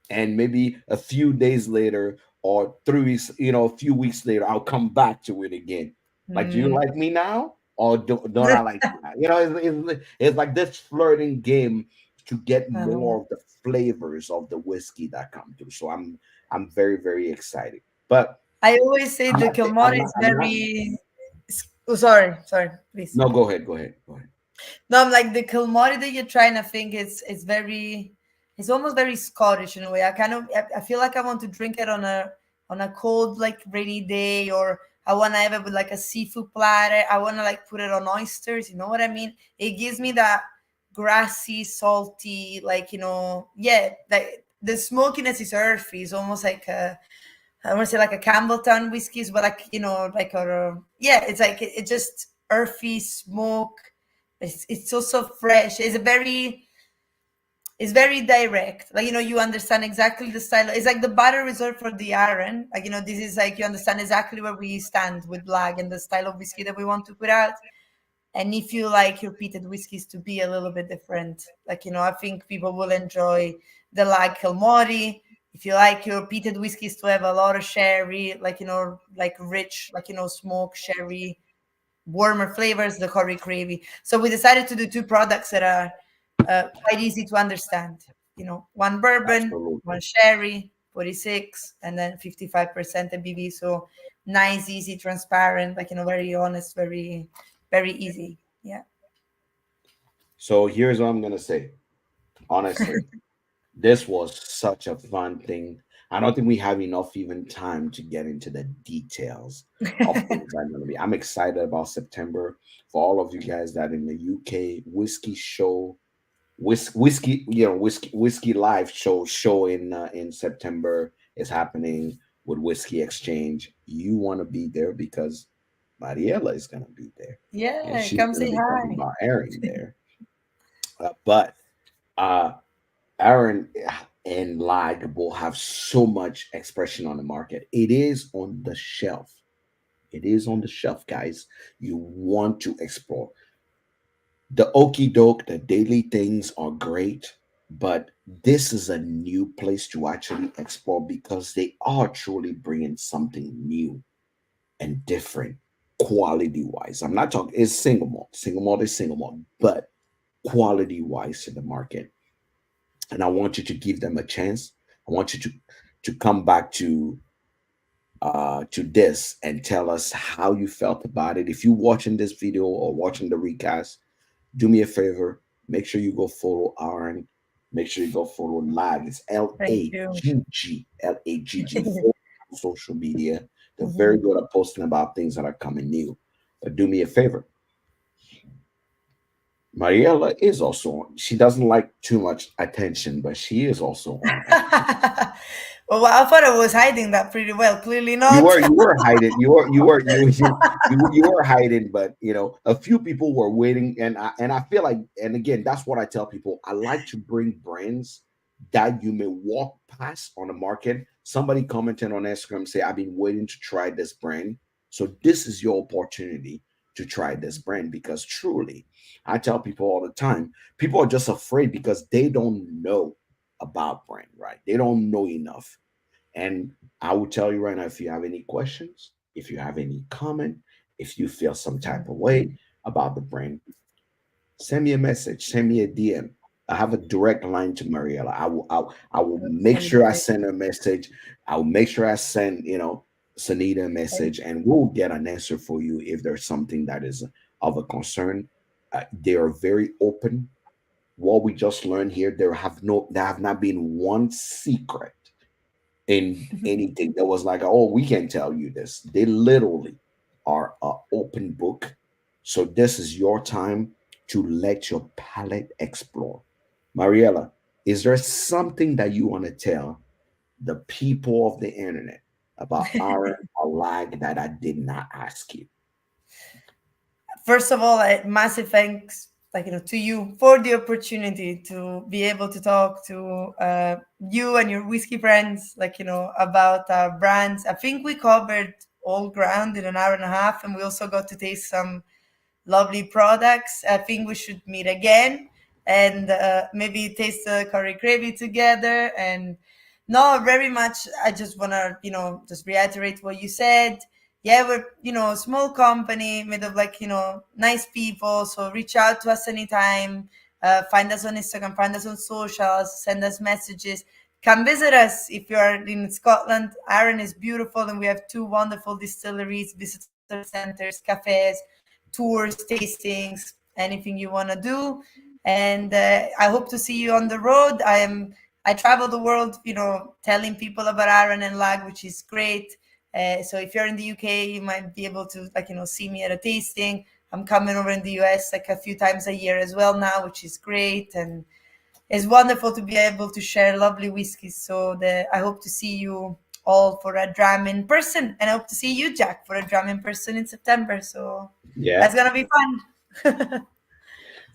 and maybe a few days later or 3 weeks, a few weeks later, I'll come back to it again. Like, do you Mm. like me now, or don't I like you now? It's like this flirting game to get Uh, more of the flavors of the whiskey that come through. So I'm very very excited. But I always say I'm the not. I'm Kilmore not. is I'm not. very. Oh, sorry, please. No, go ahead. Go ahead. Go ahead. No, I'm like the Kilmore that you're trying to think is very. It's almost very Scottish in a way. I feel like I want to drink it on a cold like rainy day, or I want to have it with like a seafood platter. I want to like put it on oysters. You know what I mean? It gives me that grassy, salty, like yeah, like the smokiness is earthy. It's almost like a I want to say like a Campbelltown whiskeys, but like like yeah, it's like it just earthy smoke. It's also fresh. It's very direct. Like you understand exactly the style. It's like the butter reserved for the Arran. Like this is like you understand exactly where we stand with Lag and the style of whiskey that we want to put out. And if you like your peated whiskeys to be a little bit different, like I think people will enjoy the Lag Kilmore. If you like your peated whiskeys to have a lot of sherry, like like rich, like smoke sherry, warmer flavors, the Curry Gravy. So we decided to do two products that are quite easy to understand. One bourbon, one Absolutely. sherry, 46, and then 55% ABV. So nice, easy, transparent, like very honest, very easy. Yeah. So here's what I'm gonna say. Honestly, this was such a fun thing. I don't think we have enough even time to get into the details of things I'm gonna be. I'm excited about September for all of you guys that in the UK whiskey show, whiskey, whiskey live show in September is happening with Whiskey Exchange. You want to be there because Mariella is gonna be there, and Yeah, she's come gonna say be talking hi. about Aaron there. But uh Arran and Lag will have so much expression on the market. It is on the shelf. It is on the shelf, guys. You want to explore. The okey doke, the daily things are great, but this is a new place to actually explore because they are truly bringing something new and different quality wise. I'm not talking, it's single malt is single malt, but quality wise to the market. And I want you to give them a chance. I want you to come back to this and tell us how you felt about it. If you're watching this video or watching the recast, do me a favor. Make sure you go follow Aaron. Make sure you go follow Lag. It's Thank you. Lagg. Follow on social media. They're very Mhm. good at posting about things that are coming new. But do me a favor. Mariella is also on. She doesn't like too much attention, but she is also on. Well, I thought I was hiding that pretty well. Clearly You not. were you were hiding. You were hiding, but a few people were waiting, and I feel like, and again, that's what I tell people. I like to bring brands that you may walk past on the market. Somebody commented on Instagram say, "I've been waiting to try this brand." So this is your opportunity to try this brand because truly, I tell people all the time, people are just afraid because they don't know about brand, right? They don't know enough. And I will tell you right now, if you have any questions, if you have any comment, if you feel some type of way about the brand, send me a message, send me a DM. I have a direct line to Mariella. I will make That'd be sure I great. send a message. I will make sure I send, Sanita a Thank message, and we'll get an answer for you if there's something that is of a concern. They are very open. What we just learned here, there have not been one secret in anything that was like, oh, we can tell you this. They literally are an open book. So this is your time to let your palate explore. Mariella, is there something that you want to tell the people of the internet about our Lagg that I did not ask you? First of all, massive thanks, like to you for the opportunity to be able to talk to you and your whiskey friends, like about our brands. I think we covered all ground in an hour and a half, and we also got to taste some lovely products. I think we should meet again and maybe taste the curry gravy together. And no, very much. I just want to, just reiterate what you said. Yeah, we're, a small company made of like, nice people. So reach out to us anytime. Find us on Instagram, find us on socials, send us messages. Come visit us if you are in Scotland. Arran is beautiful, and we have two wonderful distilleries, visitor centers, cafes, tours, tastings, anything you want to do. And I hope to see you on the road. I travel the world, telling people about Arran and Lagg, which is great. So if you're in the UK, you might be able to see me at a tasting. I'm coming over in the US like a few times a year as well now, which is great. And it's wonderful to be able to share lovely whiskeys. So I hope to see you all for a dram in person, and I hope to see you, Jack, for a dram in person in September. So Yeah. that's gonna be fun.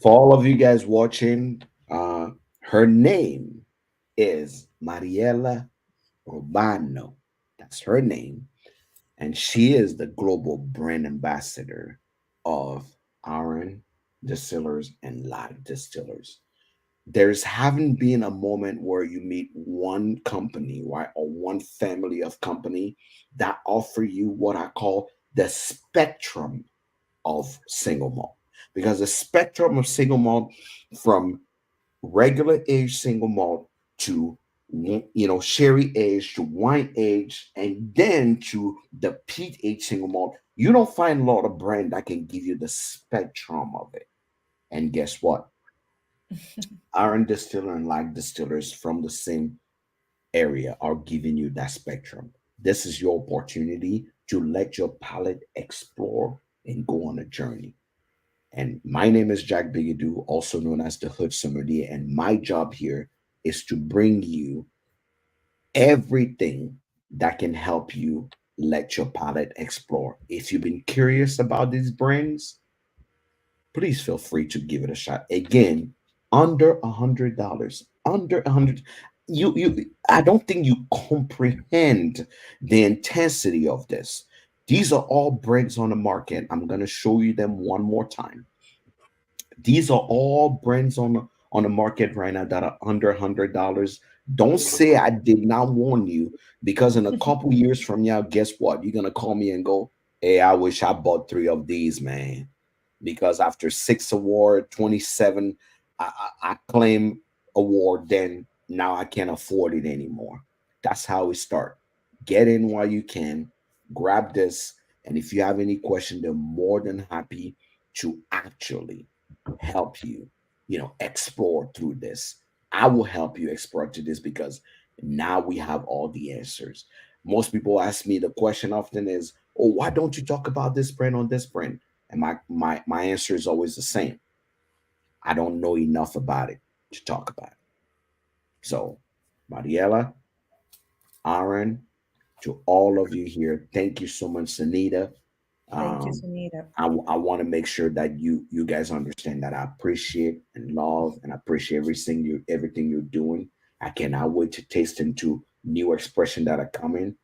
For all of you guys watching, her name is Mariella Romano. That's her name. And she is the global brand ambassador of Arran Distillers and Lagg Distillers. There's haven't been a moment where you meet one company, right, or one family of company that offer you what I call the spectrum of single malt. Because the spectrum of single malt, from regular age single malt to sherry age to wine age, and then to the peat age single malt, you don't find a lot of brand that can give you the spectrum of it. And guess what? Iron Distiller and Light Distillers from the same area are giving you that spectrum. This is your opportunity to let your palate explore and go on a journey. And my name is Jack Bigadoo, also known as the Hood Sommelier. And my job here is to bring you everything that can help you let your palate explore. If you've been curious about these brands, please feel free to give it a shot. Again, under $100, under 100. I don't think you comprehend the intensity of this. These are all brands on the market. I'm going to show you them one more time. These are all brands on the market right now that are under $100. Don't say I did not warn you, because in a couple years from now, guess what? You're gonna call me and go, "Hey, I wish I bought three of these, man." Because after six award, 27 I claim award, then now I can't afford it anymore. That's how we start. Get in while you can, grab this, and if you have any question, they're more than happy to actually help you, explore through this. I will help you explore through this because now we have all the answers. Most people ask me the question often is, "Oh, why don't you talk about this brand on this brand?" And my answer is always the same. I don't know enough about it to talk about it. So, Mariella, Aaron, to all of you here, thank you so much, Sanita. Thank you, Um, Sunita. I want to make sure that you guys understand that I appreciate and love and appreciate everything you're doing. I cannot wait to taste into new expression that are coming.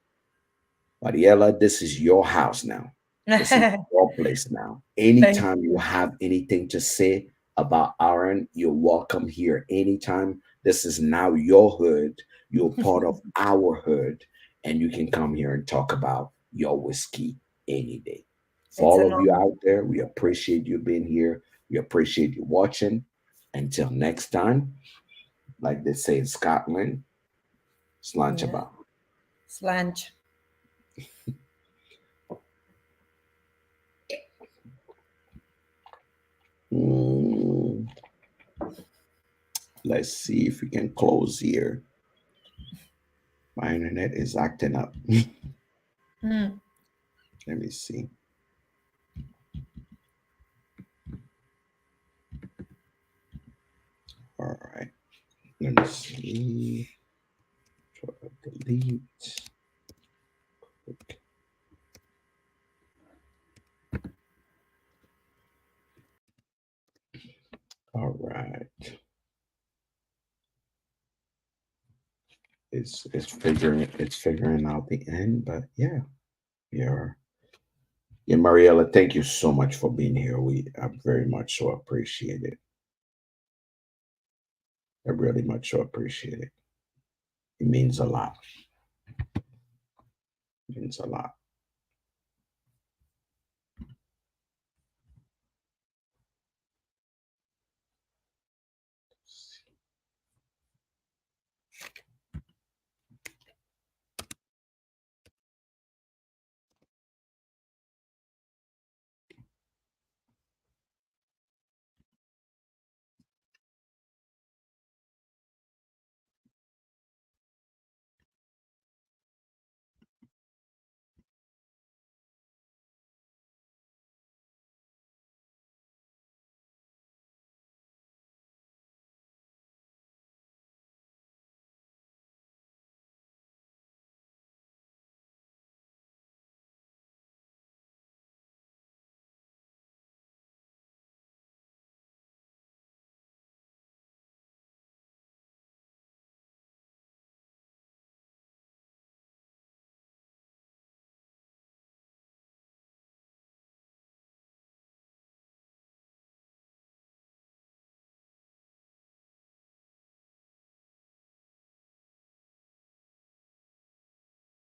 Mariella, this is your house now. This is your place now. Thank Anytime you you. have anything to say about Aaron, you're welcome here anytime. This is now your hood. You're part of our hood, and you can come here and talk about your whiskey any day. For It's all an of you honor. out there, we appreciate you being here. We appreciate you watching. Until next time, like they say in Scotland, slanch Yeah. about. Slanch. Mm. Let's see if we can close here. My internet is acting up. Mm. Let me see. All right. Let me see. Try to delete. Okay. All right. It's figuring out the end, but yeah, we are. Yeah, Mariella, thank you so much for being here. We very much so appreciate it. I really much so appreciate it. It means a lot. It means a lot.